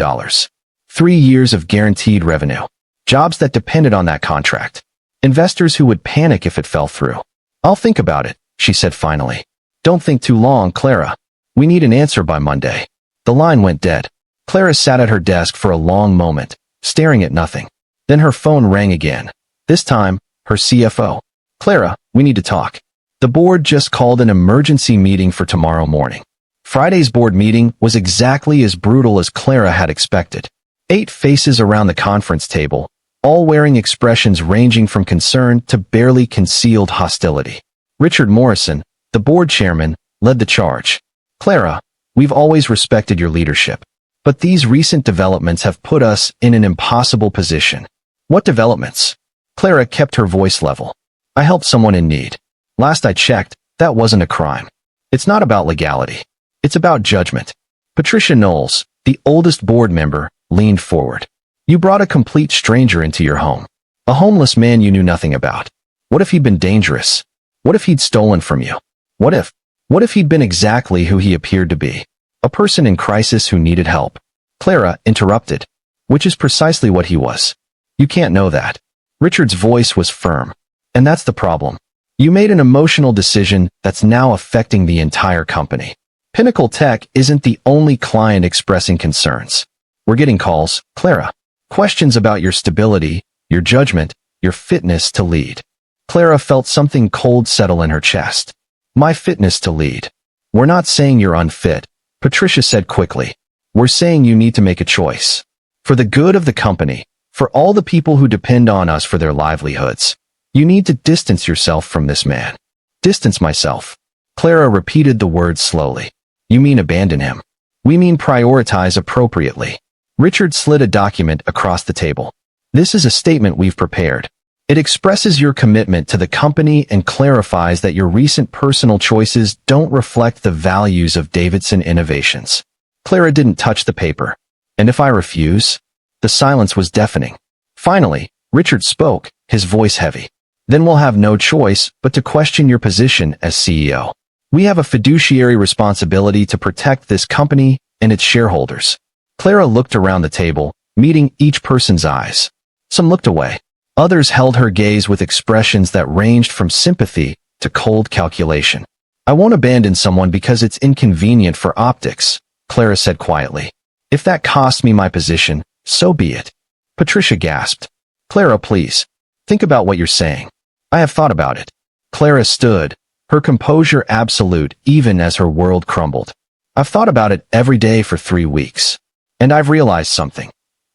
3 years of guaranteed revenue. Jobs that depended on that contract. Investors who would panic if it fell through. I'll think about it, she said finally. Don't think too long, Clara. We need an answer by Monday. The line went dead. Clara sat at her desk for a long moment, staring at nothing. Then her phone rang again. This time, her CFO. Clara, we need to talk. The board just called an emergency meeting for tomorrow morning. Friday's board meeting was exactly as brutal as Clara had expected. 8 faces around the conference table, all wearing expressions ranging from concern to barely concealed hostility. Richard Morrison, the board chairman, led the charge. Clara, we've always respected your leadership. But these recent developments have put us in an impossible position. What developments? Clara kept her voice level. I helped someone in need. Last I checked, that wasn't a crime. It's not about legality. It's about judgment. Patricia Knowles, the oldest board member, leaned forward. You brought a complete stranger into your home. A homeless man you knew nothing about. What if he'd been dangerous? What if he'd stolen from you? What if he'd been exactly who he appeared to be? A person in crisis who needed help. Clara interrupted. Which is precisely what he was. You can't know that. Richard's voice was firm. And that's the problem. You made an emotional decision that's now affecting the entire company. Pinnacle Tech isn't the only client expressing concerns. We're getting calls, Clara. Questions about your stability, your judgment, your fitness to lead. Clara felt something cold settle in her chest. My fitness to lead. We're not saying you're unfit, Patricia said quickly. We're saying you need to make a choice. For the good of the company, for all the people who depend on us for their livelihoods. You need to distance yourself from this man. Distance myself. Clara repeated the words slowly. You mean abandon him. We mean prioritize appropriately. Richard slid a document across the table. This is a statement we've prepared. It expresses your commitment to the company and clarifies that your recent personal choices don't reflect the values of Davidson Innovations. Clara didn't touch the paper. And if I refuse? The silence was deafening. Finally, Richard spoke, his voice heavy. Then we'll have no choice but to question your position as CEO. We have a fiduciary responsibility to protect this company and its shareholders. Clara looked around the table, meeting each person's eyes. Some looked away. Others held her gaze with expressions that ranged from sympathy to cold calculation. I won't abandon someone because it's inconvenient for optics, Clara said quietly. If that costs me my position, so be it. Patricia gasped. Clara, please. Think about what you're saying. I have thought about it. Clara stood, her composure absolute even as her world crumbled. I've thought about it every day for 3 weeks. And I've realized something.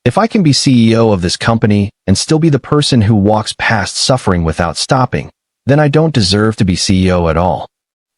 If I can be CEO of this company and still be the person who walks past suffering without stopping, then I don't deserve to be CEO at all.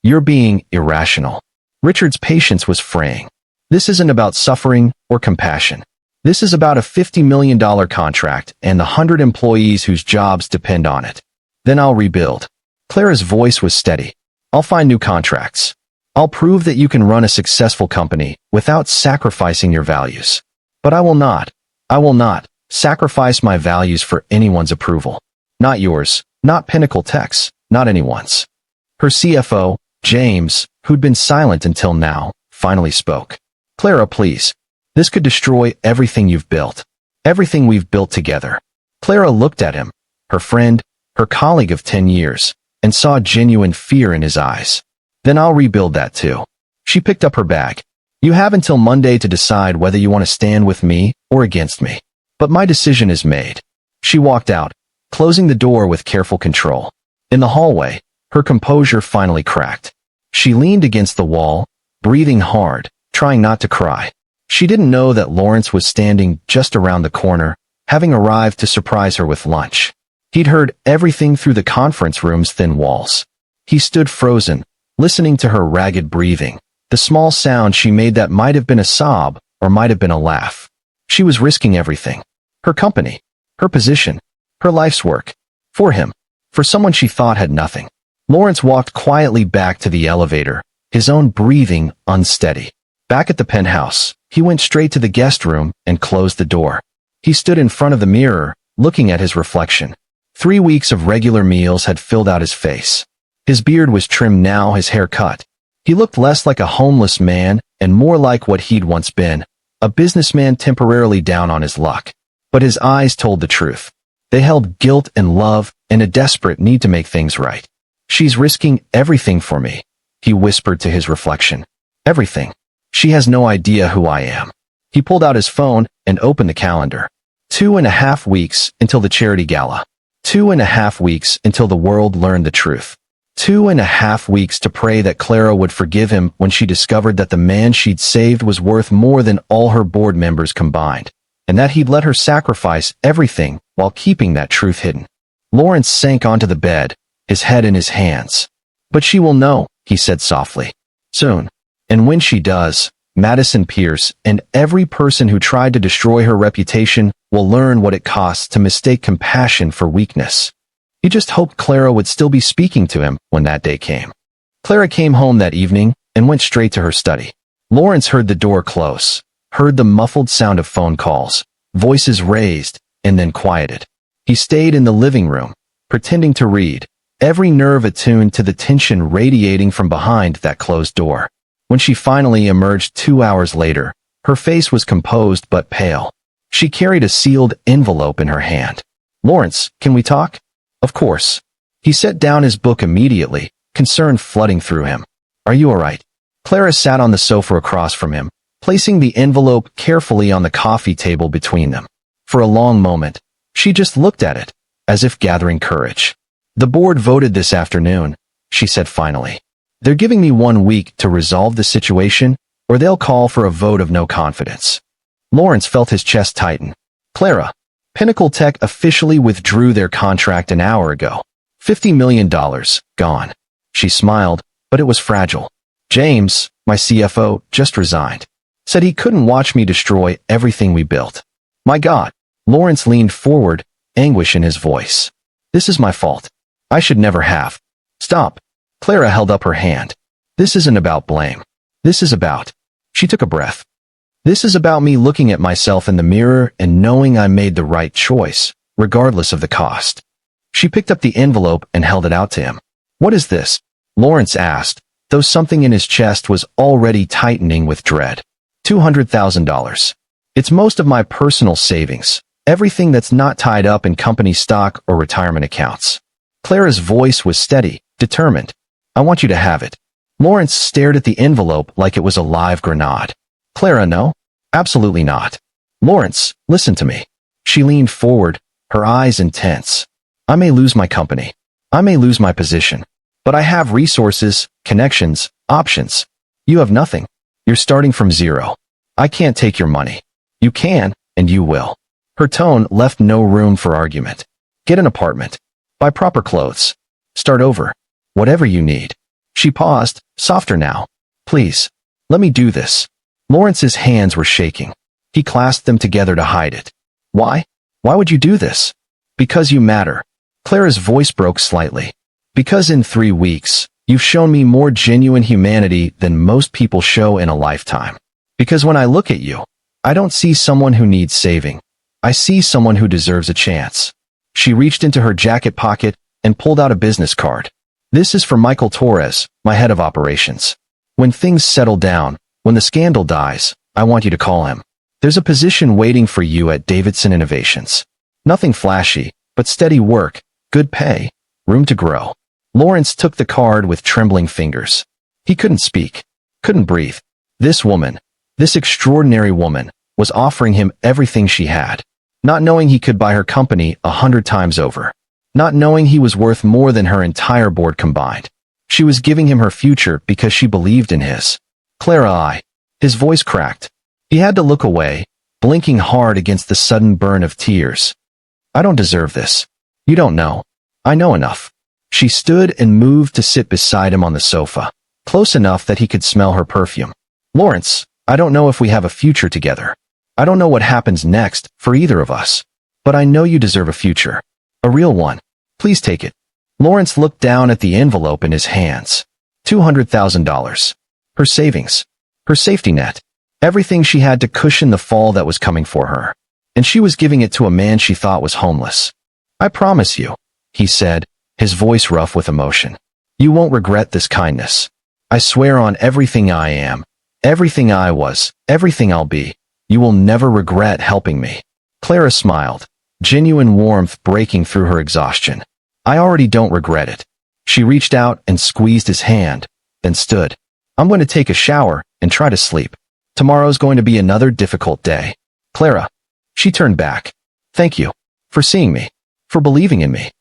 You're being irrational. Richard's patience was fraying. This isn't about suffering or compassion. This is about a $50 million contract and the 100 employees whose jobs depend on it. Then I'll rebuild. Clara's voice was steady. I'll find new contracts. I'll prove that you can run a successful company without sacrificing your values. But I will not sacrifice my values for anyone's approval. Not yours, not Pinnacle Tech's, not anyone's. Her CFO, James, who'd been silent until now, finally spoke. Clara, please. This could destroy everything you've built. Everything we've built together. Clara looked at him, her friend, her colleague of 10 years, and saw genuine fear in his eyes. Then I'll rebuild that too. She picked up her bag. You have until Monday to decide whether you want to stand with me or against me. But my decision is made. She walked out, closing the door with careful control. In the hallway, her composure finally cracked. She leaned against the wall, breathing hard, trying not to cry. She didn't know that Lawrence was standing just around the corner, having arrived to surprise her with lunch. He'd heard everything through the conference room's thin walls. He stood frozen, listening to her ragged breathing, The small sound she made that might have been a sob or might have been a laugh. She was risking everything. Her company, her position, her life's work. For him. For someone she thought had nothing. Lawrence walked quietly back to the elevator, his own breathing unsteady. Back at the penthouse, he went straight to the guest room and closed the door. He stood in front of the mirror, looking at his reflection. 3 weeks of regular meals had filled out his face. His beard was trimmed now, his hair cut. He looked less like a homeless man and more like what he'd once been, a businessman temporarily down on his luck. But his eyes told the truth. They held guilt and love and a desperate need to make things right. She's risking everything for me, he whispered to his reflection. Everything. She has no idea who I am. He pulled out his phone and opened the calendar. 2.5 weeks until the charity gala. 2.5 weeks until the world learned the truth. 2.5 weeks to pray that Clara would forgive him when she discovered that the man she'd saved was worth more than all her board members combined, and that he'd let her sacrifice everything while keeping that truth hidden. Lawrence sank onto the bed, his head in his hands. But she will know, he said softly. Soon. And when she does, Madison Pierce and every person who tried to destroy her reputation will learn what it costs to mistake compassion for weakness. He just hoped Clara would still be speaking to him when that day came. Clara came home that evening and went straight to her study. Lawrence heard the door close, heard the muffled sound of phone calls, voices raised, and then quieted. He stayed in the living room, pretending to read, every nerve attuned to the tension radiating from behind that closed door. When she finally emerged 2 hours later, her face was composed but pale. She carried a sealed envelope in her hand. Lawrence, can we talk? Of course. He set down his book immediately, concern flooding through him. Are you all right? Clara sat on the sofa across from him, placing the envelope carefully on the coffee table between them. For a long moment, she just looked at it, as if gathering courage. The board voted this afternoon, she said finally. They're giving me 1 week to resolve the situation, or they'll call for a vote of no confidence. Lawrence felt his chest tighten. Clara, Pinnacle Tech officially withdrew their contract an hour ago. $50 million, gone. She smiled, but it was fragile. James, my CFO, just resigned. Said he couldn't watch me destroy everything we built. My God. Lawrence leaned forward, anguish in his voice. This is my fault. I should never have. Stop. Clara held up her hand. This isn't about blame. This is about... She took a breath. This is about me looking at myself in the mirror and knowing I made the right choice, regardless of the cost. She picked up the envelope and held it out to him. What is this? Lawrence asked, though something in his chest was already tightening with dread. $200,000. It's most of my personal savings, everything that's not tied up in company stock or retirement accounts. Clara's voice was steady, determined. I want you to have it. Lawrence stared at the envelope like it was a live grenade. Clara, no? Absolutely not. Lawrence, listen to me. She leaned forward, her eyes intense. I may lose my company. I may lose my position. But I have resources, connections, options. You have nothing. You're starting from zero. I can't take your money. You can, and you will. Her tone left no room for argument. Get an apartment. Buy proper clothes. Start over. Whatever you need. She paused, softer now. Please. Let me do this. Lawrence's hands were shaking. He clasped them together to hide it. Why? Why would you do this? Because you matter. Clara's voice broke slightly. Because in 3 weeks, you've shown me more genuine humanity than most people show in a lifetime. Because when I look at you, I don't see someone who needs saving. I see someone who deserves a chance. She reached into her jacket pocket and pulled out a business card. This is for Michael Torres, my head of operations. When things settle down, when the scandal dies, I want you to call him. There's a position waiting for you at Davidson Innovations. Nothing flashy, but steady work, good pay, room to grow. Lawrence took the card with trembling fingers. He couldn't speak, couldn't breathe. This woman, this extraordinary woman, was offering him everything she had, not knowing he could buy her company 100 times over, not knowing he was worth more than her entire board combined. She was giving him her future because she believed in his. Clara, his voice cracked. He had to look away, blinking hard against the sudden burn of tears. I don't deserve this. You don't know. I know enough. She stood and moved to sit beside him on the sofa. close enough that he could smell her perfume. Lawrence, I don't know if we have a future together. I don't know what happens next for either of us. But I know you deserve a future. A real one. Please take it. Lawrence looked down at the envelope in his hands. $200,000. Her savings. Her safety net. Everything she had to cushion the fall that was coming for her. And she was giving it to a man she thought was homeless. I promise you, he said, his voice rough with emotion. You won't regret this kindness. I swear on everything I am, everything I was, everything I'll be, you will never regret helping me. Clara smiled, genuine warmth breaking through her exhaustion. I already don't regret it. She reached out and squeezed his hand, then stood. I'm going to take a shower and try to sleep. Tomorrow's going to be another difficult day. Clara. She turned back. Thank you. For seeing me. For believing in me.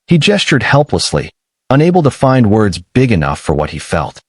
He gestured helplessly, unable to find words big enough for what he felt.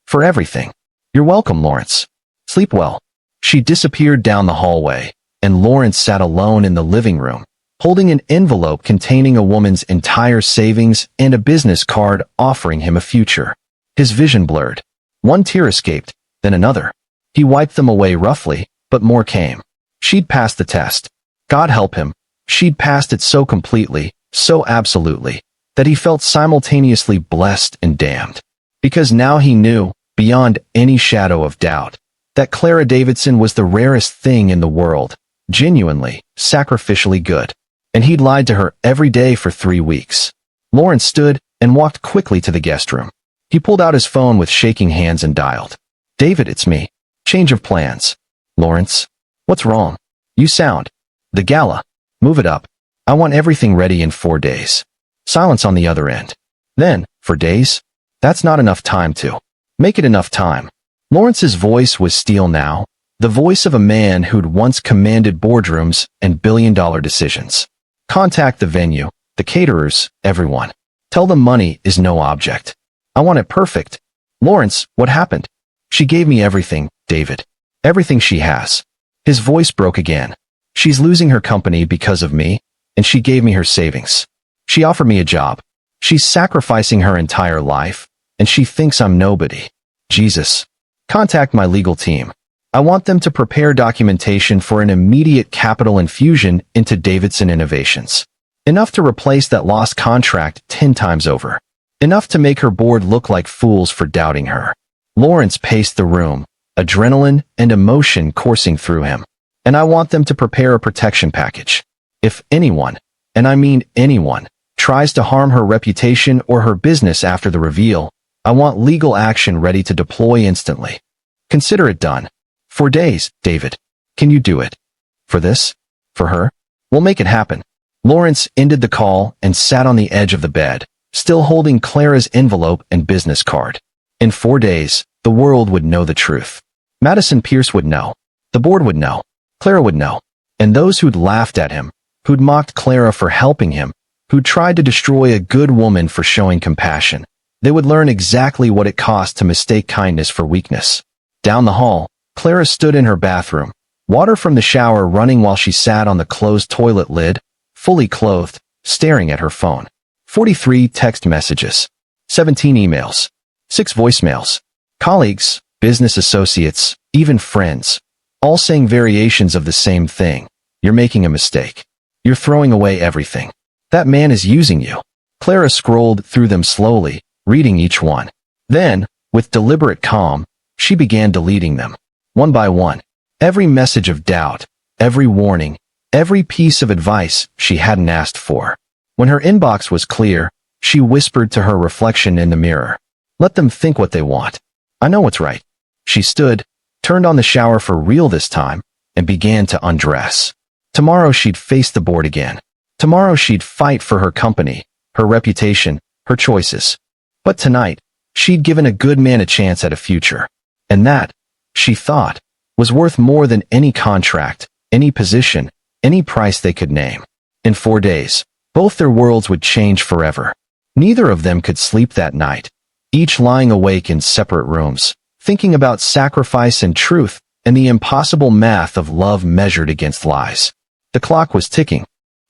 For everything. You're welcome, Lawrence. Sleep well. She disappeared down the hallway, and Lawrence sat alone in the living room, holding an envelope containing a woman's entire savings and a business card offering him a future. His vision blurred. One tear escaped, then another. He wiped them away roughly, but more came. She'd passed the test. God help him. She'd passed it so completely, so absolutely, that he felt simultaneously blessed and damned. Because now he knew, beyond any shadow of doubt, that Clara Davidson was the rarest thing in the world, genuinely, sacrificially good. And he'd lied to her every day for 3 weeks. Lawrence stood and walked quickly to the guest room. He pulled out his phone with shaking hands and dialed. David, it's me. Change of plans. Lawrence. What's wrong? You sound. The gala. Move it up. I want everything ready in 4 days. Silence on the other end. Then, for days? That's not enough time to. Make it enough time. Lawrence's voice was steel now, the voice of a man who'd once commanded boardrooms and billion-dollar decisions. Contact the venue, the caterers, everyone. Tell them money is no object. I want it perfect. Lawrence, what happened? She gave me everything, David. Everything she has. His voice broke again. She's losing her company because of me, and she gave me her savings. She offered me a job. She's sacrificing her entire life, and she thinks I'm nobody. Jesus. Contact my legal team. I want them to prepare documentation for an immediate capital infusion into Davidson Innovations. Enough to replace that lost contract 10 times over. Enough to make her board look like fools for doubting her. Lawrence paced the room, adrenaline and emotion coursing through him. And I want them to prepare a protection package. If anyone, and I mean anyone, tries to harm her reputation or her business after the reveal, I want legal action ready to deploy instantly. Consider it done. 4 days, David. Can you do it? For this? For her? We'll make it happen. Lawrence ended the call and sat on the edge of the bed, still holding Clara's envelope and business card. In 4 days, the world would know the truth. Madison Pierce would know. The board would know. Clara would know. And those who'd laughed at him, who'd mocked Clara for helping him, who'd tried to destroy a good woman for showing compassion, they would learn exactly what it cost to mistake kindness for weakness. Down the hall, Clara stood in her bathroom, water from the shower running while she sat on the closed toilet lid, fully clothed, staring at her phone. 43 text messages. 17 emails. 6 voicemails. Colleagues, business associates, even friends, all saying variations of the same thing. You're making a mistake. You're throwing away everything. That man is using you. Clara scrolled through them slowly, reading each one. Then, with deliberate calm, she began deleting them. One by one. Every message of doubt, every warning, every piece of advice she hadn't asked for. When her inbox was clear, she whispered to her reflection in the mirror. Let them think what they want. I know what's right. She stood, turned on the shower for real this time, and began to undress. Tomorrow she'd face the board again. Tomorrow she'd fight for her company, her reputation, her choices. But tonight, she'd given a good man a chance at a future. And that, she thought, was worth more than any contract, any position, any price they could name. In 4 days, both their worlds would change forever. Neither of them could sleep that night, each lying awake in separate rooms, thinking about sacrifice and truth and the impossible math of love measured against lies. The clock was ticking.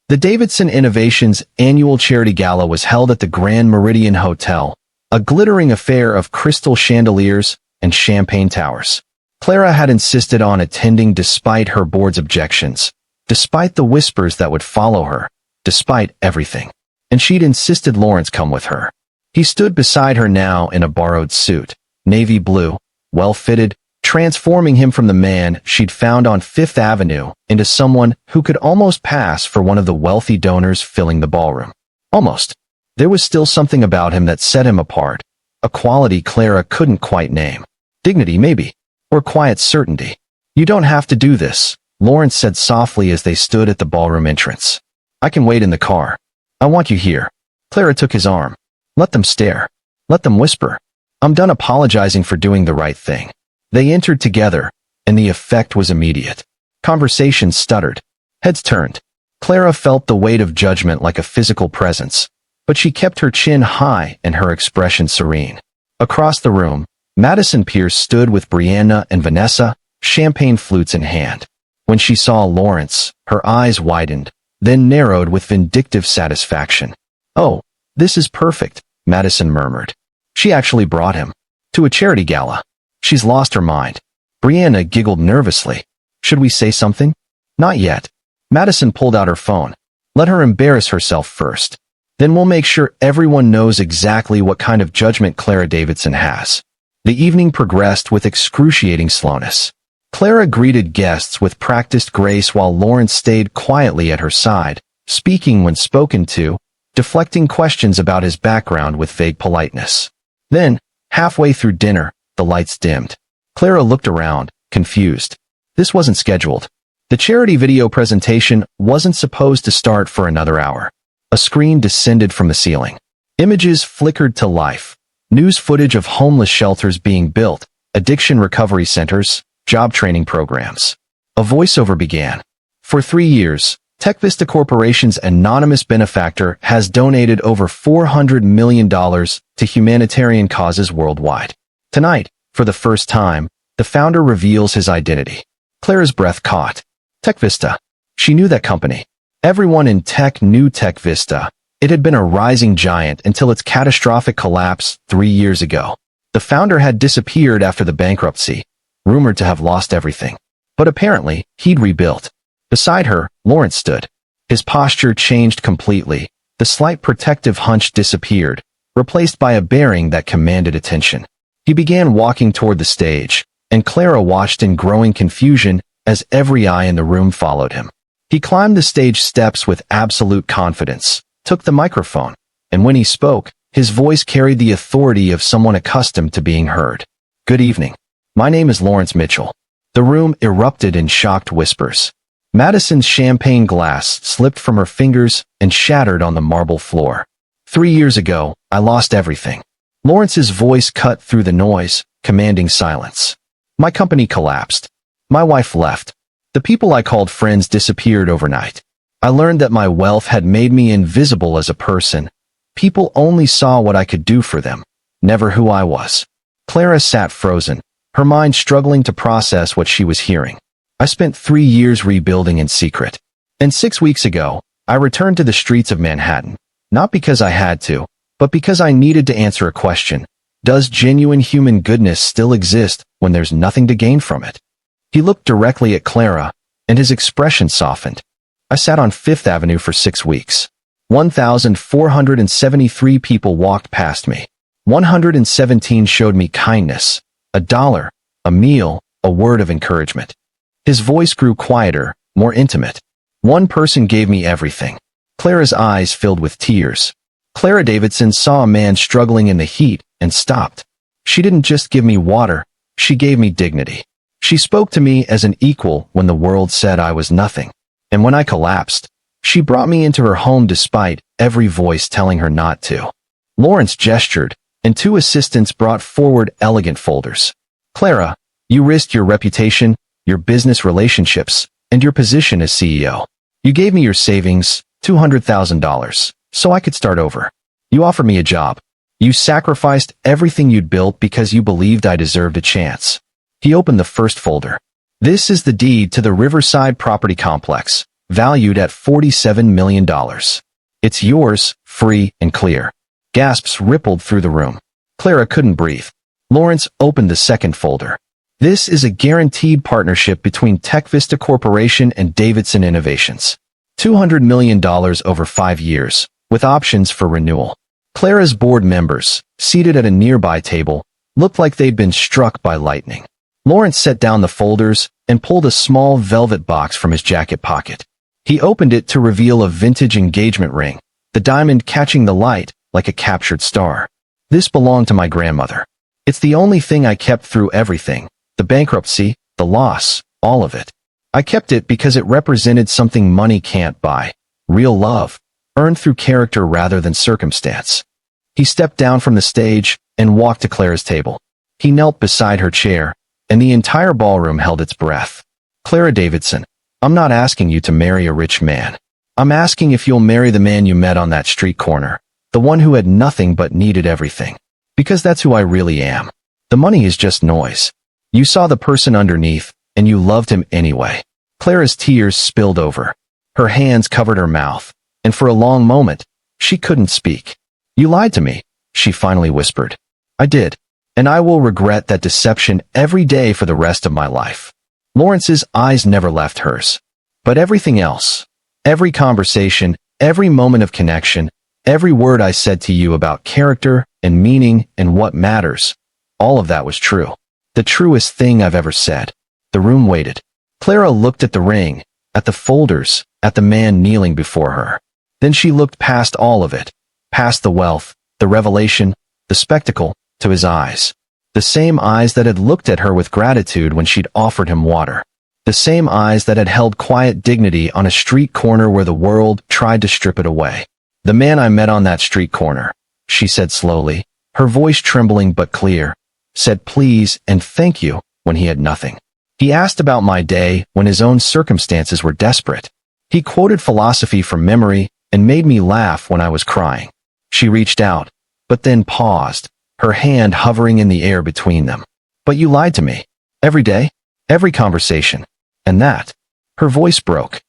The Davidson Innovations annual charity gala was held at the Grand Meridian Hotel, a glittering affair of crystal chandeliers and champagne towers. Clara had insisted on attending despite her board's objections, despite the whispers that would follow her, despite everything. And she'd insisted Lawrence come with her. He stood beside her now in a borrowed suit, navy blue, well-fitted, transforming him from the man she'd found on Fifth Avenue into someone who could almost pass for one of the wealthy donors filling the ballroom. Almost. There was still something about him that set him apart, a quality Clara couldn't quite name. Dignity, maybe. Or quiet certainty. "You don't have to do this," Lawrence said softly as they stood at the ballroom entrance. "I can wait in the car. I want you here." Clara took his arm. "Let them stare. Let them whisper. I'm done apologizing for doing the right thing." They entered together, and the effect was immediate. Conversations stuttered. Heads turned. Clara felt the weight of judgment like a physical presence, but she kept her chin high and her expression serene. Across the room, Madison Pierce stood with Brianna and Vanessa, champagne flutes in hand. When she saw Lawrence, her eyes widened, then narrowed with vindictive satisfaction. "Oh, this is perfect," Madison murmured. "She actually brought him. To a charity gala. She's lost her mind." Brianna giggled nervously. "Should we say something?" "Not yet." Madison pulled out her phone. "Let her embarrass herself first. Then we'll make sure everyone knows exactly what kind of judgment Clara Davidson has." The evening progressed with excruciating slowness. Clara greeted guests with practiced grace while Lawrence stayed quietly at her side, speaking when spoken to, deflecting questions about his background with vague politeness. Then, halfway through dinner, the lights dimmed. Clara looked around, confused. This wasn't scheduled. The charity video presentation wasn't supposed to start for another hour. A screen descended from the ceiling. Images flickered to life. News footage of homeless shelters being built, addiction recovery centers, job training programs. A voiceover began. "For 3 years, TechVista Corporation's anonymous benefactor has donated over $400 million to humanitarian causes worldwide. Tonight, for the first time, the founder reveals his identity." Clara's breath caught. TechVista. She knew that company. Everyone in tech knew TechVista. It had been a rising giant until its catastrophic collapse 3 years ago. The founder had disappeared after the bankruptcy, rumored to have lost everything. But apparently, he'd rebuilt. Beside her, Lawrence stood. His posture changed completely. The slight protective hunch disappeared, replaced by a bearing that commanded attention. He began walking toward the stage, and Clara watched in growing confusion as every eye in the room followed him. He climbed the stage steps with absolute confidence, took the microphone, and when he spoke, his voice carried the authority of someone accustomed to being heard. "Good evening. My name is Lawrence Mitchell." The room erupted in shocked whispers. Madison's champagne glass slipped from her fingers and shattered on the marble floor. 3 years ago, I lost everything." Lawrence's voice cut through the noise, commanding silence. "My company collapsed. My wife left. The people I called friends disappeared overnight. I learned that my wealth had made me invisible as a person. People only saw what I could do for them, never who I was." Clara sat frozen, her mind struggling to process what she was hearing. "I spent 3 years rebuilding in secret. And 6 weeks ago, I returned to the streets of Manhattan, not because I had to, but because I needed to answer a question. Does genuine human goodness still exist when there's nothing to gain from it?" He looked directly at Clara, and his expression softened. "I sat on Fifth Avenue for 6 weeks. 1,473 people walked past me. 117 showed me kindness, $1, a meal, a word of encouragement." His voice grew quieter, more intimate. "One person gave me everything." Clara's eyes filled with tears. Clara Davidson saw a man struggling in the heat and stopped. "She didn't just give me water, she gave me dignity. She spoke to me as an equal when the world said I was nothing. And when I collapsed, she brought me into her home despite every voice telling her not to." Lawrence gestured, and 2 assistants brought forward elegant folders. "Clara, you risked your reputation, your business relationships, and your position as CEO. You gave me your savings, $200,000, so I could start over. You offered me a job. You sacrificed everything you'd built because you believed I deserved a chance." He opened the first folder. "This is the deed to the Riverside property complex, valued at $47 million. It's yours, free and clear." Gasps rippled through the room. Clara couldn't breathe. Lawrence opened the second folder. This is a guaranteed partnership between TechVista Corporation and Davidson Innovations. $200 million over 5 years, with options for renewal. Clara's board members, seated at a nearby table, looked like they'd been struck by lightning. Lawrence set down the folders and pulled a small velvet box from his jacket pocket. He opened it to reveal a vintage engagement ring, the diamond catching the light like a captured star. This belonged to my grandmother. It's the only thing I kept through everything, the bankruptcy, the loss, all of it. I kept it because it represented something money can't buy, real love, earned through character rather than circumstance. He stepped down from the stage and walked to Clara's table. He knelt beside her chair, and the entire ballroom held its breath. Clara Davidson, I'm not asking you to marry a rich man. I'm asking if you'll marry the man you met on that street corner, the one who had nothing but needed everything. Because that's who I really am. The money is just noise. You saw the person underneath, and you loved him anyway. Clara's tears spilled over. Her hands covered her mouth, and for a long moment, she couldn't speak. You lied to me, she finally whispered. I did, and I will regret that deception every day for the rest of my life. Lawrence's eyes never left hers. But everything else, every conversation, every moment of connection, every word I said to you about character and meaning and what matters, all of that was true. The truest thing I've ever said. The room waited. Clara looked at the ring, at the folders, at the man kneeling before her. Then she looked past all of it, past the wealth, the revelation, the spectacle, to his eyes. The same eyes that had looked at her with gratitude when she'd offered him water. The same eyes that had held quiet dignity on a street corner where the world tried to strip it away. The man I met on that street corner, she said slowly, her voice trembling but clear, said please and thank you when he had nothing. He asked about my day when his own circumstances were desperate. He quoted philosophy from memory and made me laugh when I was crying. She reached out, but then paused, her hand hovering in the air between them. But you lied to me. Every day, every conversation. And that. Her voice broke.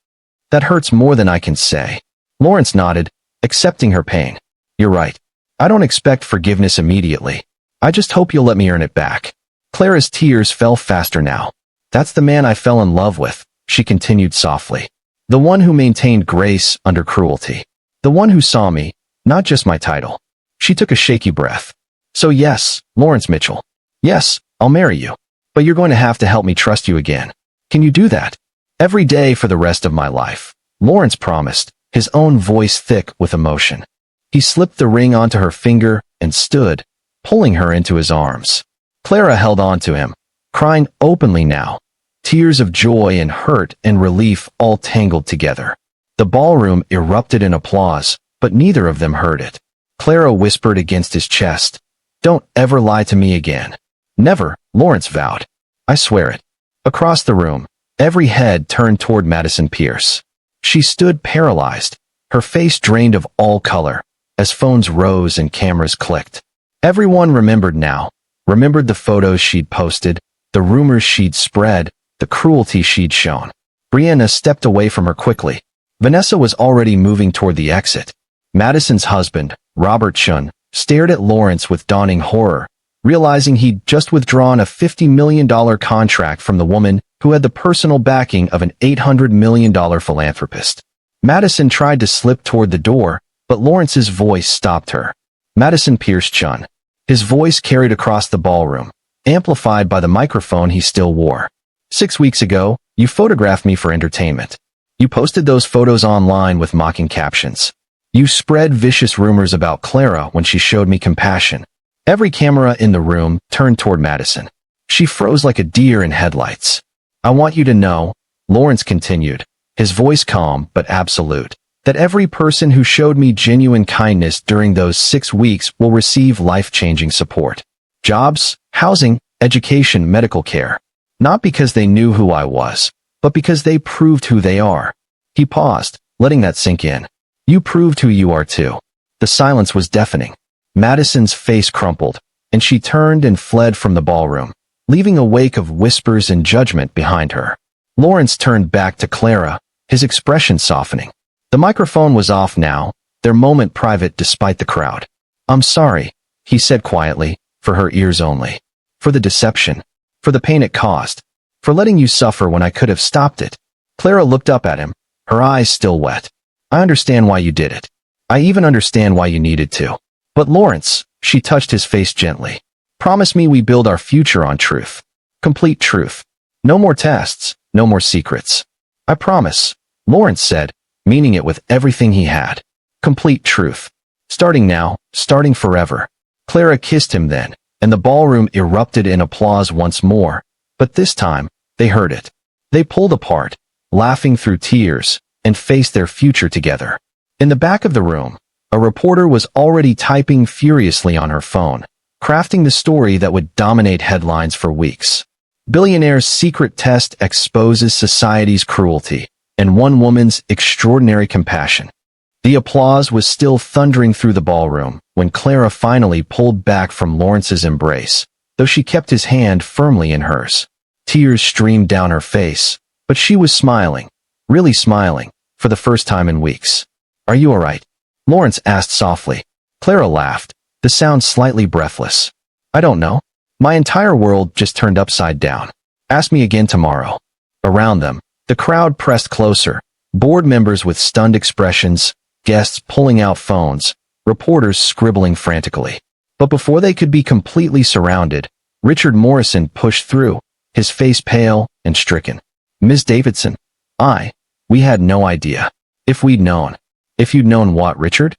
That hurts more than I can say. Lawrence nodded, accepting her pain. You're right. I don't expect forgiveness immediately. I just hope you'll let me earn it back. Clara's tears fell faster now. That's the man I fell in love with, she continued softly. The one who maintained grace under cruelty. The one who saw me, not just my title. She took a shaky breath. So yes, Lawrence Mitchell. Yes, I'll marry you. But you're going to have to help me trust you again. Can you do that? Every day for the rest of my life. Lawrence promised, his own voice thick with emotion. He slipped the ring onto her finger and stood, pulling her into his arms. Clara held on to him, crying openly now, tears of joy and hurt and relief all tangled together. The ballroom erupted in applause, but neither of them heard it. Clara whispered against his chest, "Don't ever lie to me again." "Never," Lawrence vowed. "I swear it." Across the room, every head turned toward Madison Pierce. She stood paralyzed, her face drained of all color, as phones rose and cameras clicked. Everyone remembered now, remembered the photos she'd posted, the rumors she'd spread, the cruelty she'd shown. Brianna stepped away from her quickly. Vanessa was already moving toward the exit. Madison's husband, Robert Chun, stared at Lawrence with dawning horror, realizing he'd just withdrawn a $50 million contract from the woman who had the personal backing of an $800 million philanthropist. Madison tried to slip toward the door, but Lawrence's voice stopped her. Madison Pierce Chun. His voice carried across the ballroom, amplified by the microphone he still wore. 6 weeks ago, you photographed me for entertainment. You posted those photos online with mocking captions. You spread vicious rumors about Clara when she showed me compassion. Every camera in the room turned toward Madison. She froze like a deer in headlights. I want you to know, Lawrence continued, his voice calm but absolute, that every person who showed me genuine kindness during those 6 weeks will receive life-changing support. Jobs, housing, education, medical care. Not because they knew who I was, but because they proved who they are. He paused, letting that sink in. You proved who you are too. The silence was deafening. Madison's face crumpled, and she turned and fled from the ballroom, leaving a wake of whispers and judgment behind her. Lawrence turned back to Clara, his expression softening. The microphone was off now, their moment private despite the crowd. I'm sorry, he said quietly, for her ears only. For the deception. For the pain it caused. For letting you suffer when I could have stopped it. Clara looked up at him, her eyes still wet. I understand why you did it. I even understand why you needed to. But Lawrence, she touched his face gently. Promise me we build our future on truth. Complete truth. No more tests, no more secrets. I promise, Lawrence said, meaning it with everything he had. Complete truth. Starting now, starting forever. Clara kissed him then, and the ballroom erupted in applause once more, but this time, they heard it. They pulled apart, laughing through tears, and faced their future together. In the back of the room, a reporter was already typing furiously on her phone, crafting the story that would dominate headlines for weeks. Billionaire's secret test exposes society's cruelty, and one woman's extraordinary compassion. The applause was still thundering through the ballroom when Clara finally pulled back from Lawrence's embrace, though she kept his hand firmly in hers. Tears streamed down her face, but she was smiling, really smiling, for the first time in weeks. Are you all right? Lawrence asked softly. Clara laughed, the sound slightly breathless. I don't know. My entire world just turned upside down. Ask me again tomorrow. Around them, the crowd pressed closer, board members with stunned expressions, guests pulling out phones, reporters scribbling frantically. But before they could be completely surrounded, Richard Morrison pushed through, his face pale and stricken. Ms. Davidson, we had no idea. If we'd known. If you'd known what, Richard?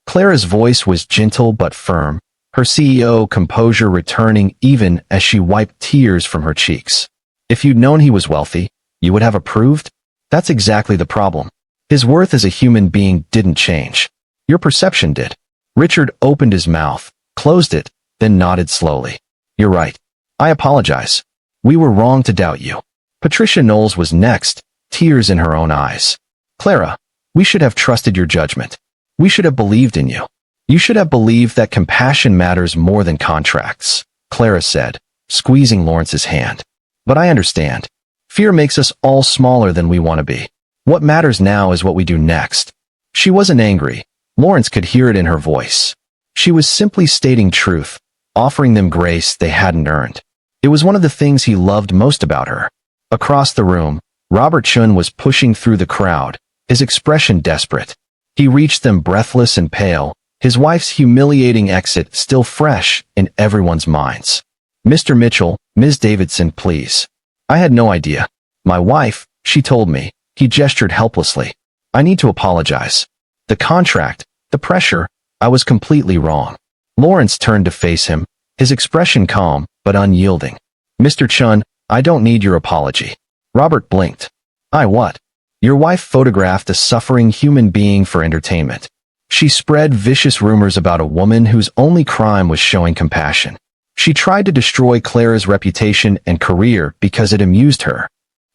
Clara's voice was gentle but firm, her CEO composure returning even as she wiped tears from her cheeks. If you'd known he was wealthy, you would have approved? That's exactly the problem. His worth as a human being didn't change. Your perception did. Richard opened his mouth, closed it, then nodded slowly. You're right. I apologize. We were wrong to doubt you. Patricia Knowles was next, tears in her own eyes. Clara, we should have trusted your judgment. We should have believed in you. You should have believed that compassion matters more than contracts, Clara said, squeezing Lawrence's hand. But I understand. Fear makes us all smaller than we want to be. What matters now is what we do next. She wasn't angry. Lawrence could hear it in her voice. She was simply stating truth, offering them grace they hadn't earned. It was one of the things he loved most about her. Across the room, Robert Chun was pushing through the crowd, his expression desperate. He reached them breathless and pale, his wife's humiliating exit still fresh in everyone's minds. Mr. Mitchell, Ms. Davidson, please. I had no idea. My wife, she told me. He gestured helplessly. I need to apologize. The contract, the pressure, I was completely wrong. Lawrence turned to face him, his expression calm but unyielding. Mr. Chun, I don't need your apology. Robert blinked. What? Your wife photographed a suffering human being for entertainment. She spread vicious rumors about a woman whose only crime was showing compassion. She tried to destroy Clara's reputation and career because it amused her.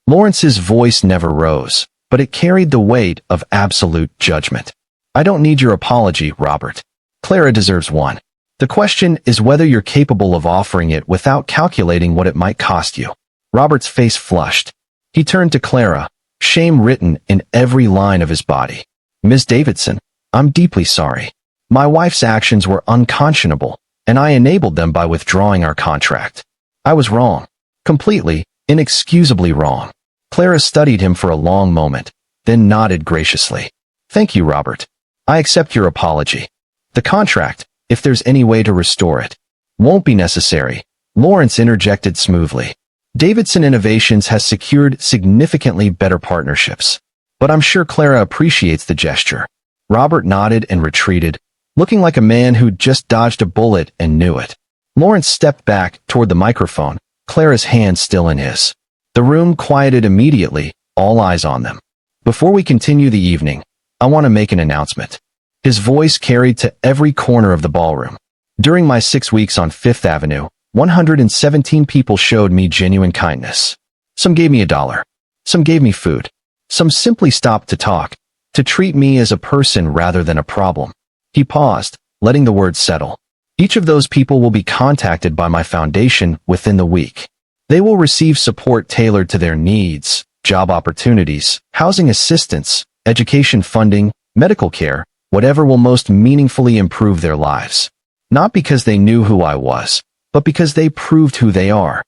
Lawrence's voice never rose, but it carried the weight of absolute judgment. I don't need your apology, Robert. Clara deserves one. The question is whether you're capable of offering it without calculating what it might cost you. Robert's face flushed. He turned to Clara, shame written in every line of his body. Ms. Davidson, I'm deeply sorry. My wife's actions were unconscionable, and I enabled them by withdrawing our contract. I was wrong. Completely, inexcusably wrong. Clara studied him for a long moment, then nodded graciously. Thank you, Robert. I accept your apology. The contract, if there's any way to restore it, won't be necessary. Lawrence interjected smoothly. Davidson Innovations has secured significantly better partnerships. But I'm sure Clara appreciates the gesture. Robert nodded and retreated, looking like a man who'd just dodged a bullet and knew it. Lawrence stepped back toward the microphone, Clara's hand still in his. The room quieted immediately, all eyes on them. Before we continue the evening, I want to make an announcement. His voice carried to every corner of the ballroom. During my 6 weeks on Fifth Avenue, 117 people showed me genuine kindness. Some gave me $1. Some gave me food. Some simply stopped to talk, to treat me as a person rather than a problem. He paused, letting the words settle. Each of those people will be contacted by my foundation within the week. They will receive support tailored to their needs, job opportunities, housing assistance, education funding, medical care, whatever will most meaningfully improve their lives. Not because they knew who I was, but because they proved who they are.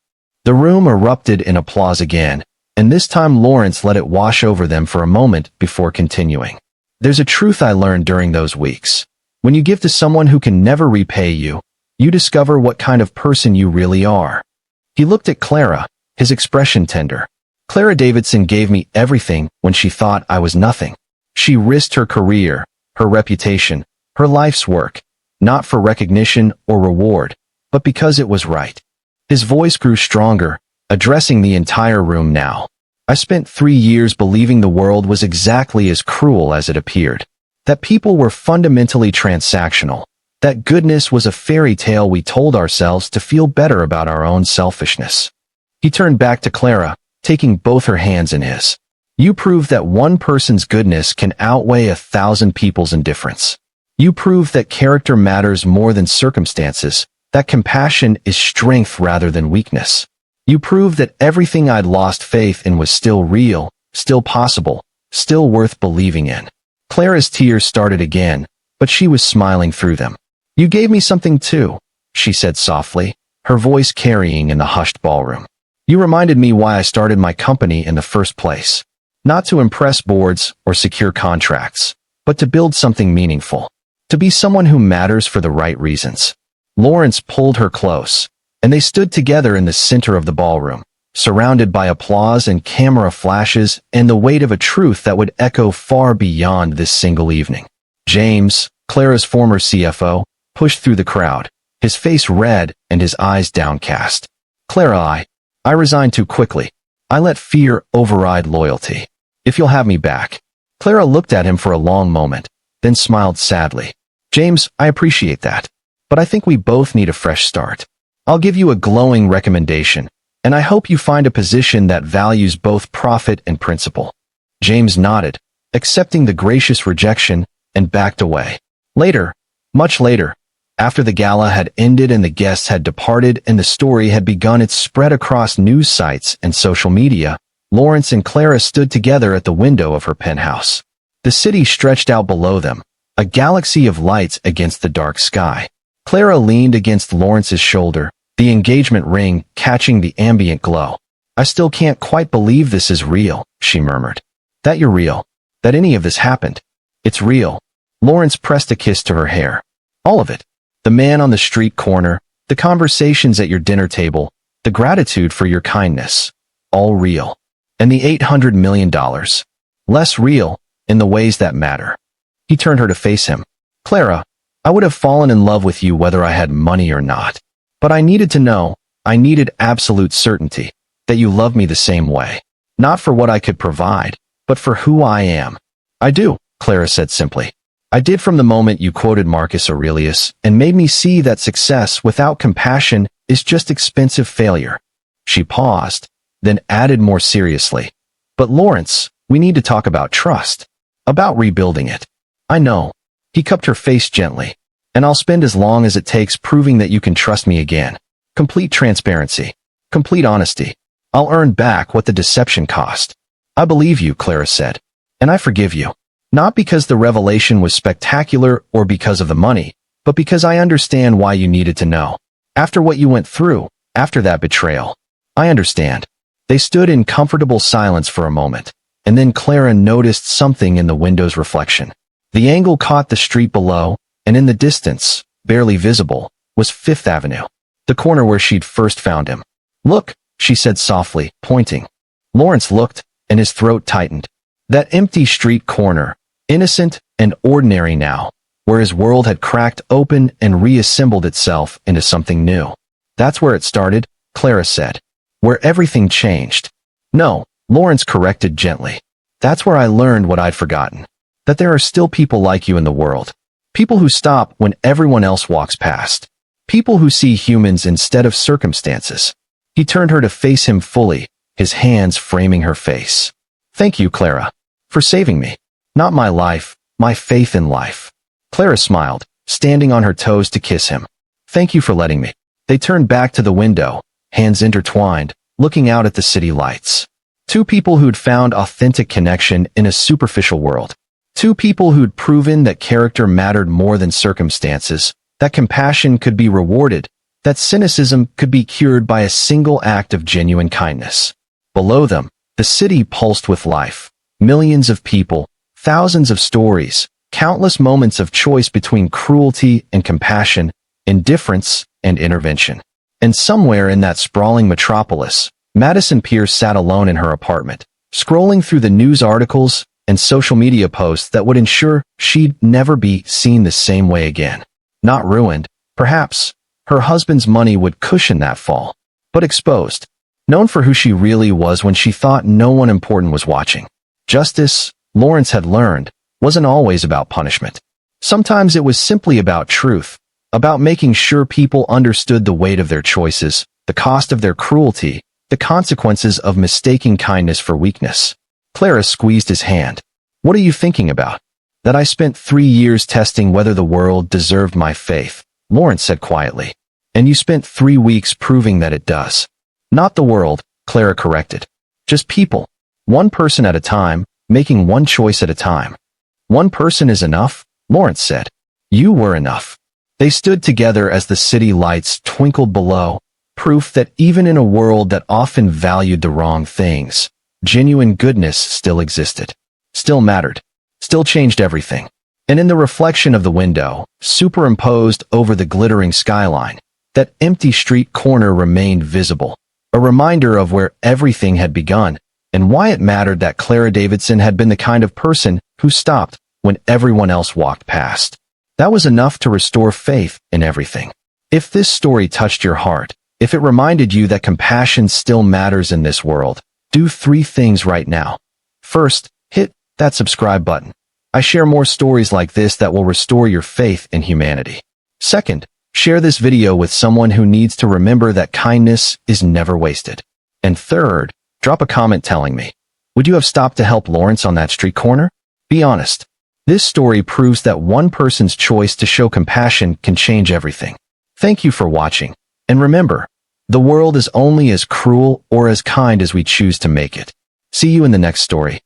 The room erupted in applause again, and this time Lawrence let it wash over them for a moment before continuing. There's a truth I learned during those weeks. When you give to someone who can never repay you, you discover what kind of person you really are. He looked at Clara, his expression tender. Clara Davidson gave me everything when she thought I was nothing. She risked her career, her reputation, her life's work, not for recognition or reward, but because it was right. His voice grew stronger, addressing the entire room now. I spent 3 years believing the world was exactly as cruel as it appeared. That people were fundamentally transactional. That goodness was a fairy tale we told ourselves to feel better about our own selfishness. He turned back to Clara, taking both her hands in his. You prove that one person's goodness can outweigh 1,000 people's indifference. You prove that character matters more than circumstances, that compassion is strength rather than weakness. You prove that everything I'd lost faith in was still real, still possible, still worth believing in. Clara's tears started again, but she was smiling through them. You gave me something too, she said softly, her voice carrying in the hushed ballroom. You reminded me why I started my company in the first place. Not to impress boards or secure contracts, but to build something meaningful. To be someone who matters for the right reasons. Lawrence pulled her close, and they stood together in the center of the ballroom, surrounded by applause and camera flashes and the weight of a truth that would echo far beyond this single evening. James, Clara's former CFO, pushed through the crowd, his face red and his eyes downcast. Clara, I resigned too quickly. I let fear override loyalty. If you'll have me back. Clara looked at him for a long moment, then smiled sadly. James, I appreciate that. But I think we both need a fresh start. I'll give you a glowing recommendation, and I hope you find a position that values both profit and principle. James nodded, accepting the gracious rejection, and backed away. Later, much later, after the gala had ended and the guests had departed and the story had begun its spread across news sites and social media, Lawrence and Clara stood together at the window of her penthouse. The city stretched out below them, a galaxy of lights against the dark sky. Clara leaned against Lawrence's shoulder, the engagement ring catching the ambient glow. I still can't quite believe this is real, she murmured. That you're real. That any of this happened. It's real. Lawrence pressed a kiss to her hair. All of it. The man on the street corner, the conversations at your dinner table, the gratitude for your kindness. All real. And the $800 million. Less real, in the ways that matter. He turned her to face him. Clara, I would have fallen in love with you whether I had money or not. But I needed to know, I needed absolute certainty, that you love me the same way. Not for what I could provide, but for who I am. I do, Clara said simply. I did from the moment you quoted Marcus Aurelius and made me see that success without compassion is just expensive failure. She paused, then added more seriously. But Lawrence, we need to talk about trust. About rebuilding it. I know. He cupped her face gently. And I'll spend as long as it takes proving that you can trust me again. Complete transparency. Complete honesty. I'll earn back what the deception cost. I believe you, Clara said. And I forgive you. Not because the revelation was spectacular or because of the money, but because I understand why you needed to know. After what you went through, after that betrayal. I understand. They stood in comfortable silence for a moment, and then Clara noticed something in the window's reflection. The angle caught the street below, and in the distance, barely visible, was Fifth Avenue, the corner where she'd first found him. Look, she said softly, pointing. Lawrence looked, and his throat tightened. That empty street corner, innocent and ordinary now, where his world had cracked open and reassembled itself into something new. That's where it started, Clara said. Where everything changed. No, Lawrence corrected gently. That's where I learned what I'd forgotten. That there are still people like you in the world. People who stop when everyone else walks past. People who see humans instead of circumstances. He turned her to face him fully, his hands framing her face. Thank you, Clara. For saving me. Not my life, my faith in life. Clara smiled, standing on her toes to kiss him. Thank you for letting me. They turned back to the window, hands intertwined, looking out at the city lights. Two people who'd found authentic connection in a superficial world. Two people who'd proven that character mattered more than circumstances, that compassion could be rewarded, that cynicism could be cured by a single act of genuine kindness. Below them, the city pulsed with life. Millions of people, thousands of stories, countless moments of choice between cruelty and compassion, indifference and intervention. And somewhere in that sprawling metropolis, Madison Pierce sat alone in her apartment, scrolling through the news articles and social media posts that would ensure she'd never be seen the same way again. Not ruined, perhaps. Her husband's money would cushion that fall, but exposed. Known for who she really was when she thought no one important was watching. Justice, Lawrence had learned, wasn't always about punishment. Sometimes it was simply about truth, about making sure people understood the weight of their choices, the cost of their cruelty, the consequences of mistaking kindness for weakness. Clara squeezed his hand. What are you thinking about? That I spent 3 years testing whether the world deserved my faith, Lawrence said quietly. And you spent 3 weeks proving that it does. Not the world, Clara corrected. Just people. One person at a time, making one choice at a time. One person is enough, Lawrence said. You were enough. They stood together as the city lights twinkled below, proof that even in a world that often valued the wrong things, genuine goodness still existed, still mattered, still changed everything. And in the reflection of the window, superimposed over the glittering skyline, that empty street corner remained visible, a reminder of where everything had begun, and why it mattered that Clara Davidson had been the kind of person who stopped when everyone else walked past. That was enough to restore faith in everything. If this story touched your heart, if it reminded you that compassion still matters in this world, do 3 things right now. First, hit that subscribe button. I share more stories like this that will restore your faith in humanity. Second, share this video with someone who needs to remember that kindness is never wasted. And third, drop a comment telling me, would you have stopped to help Lawrence on that street corner? Be honest. This story proves that one person's choice to show compassion can change everything. Thank you for watching. And remember, the world is only as cruel or as kind as we choose to make it. See you in the next story.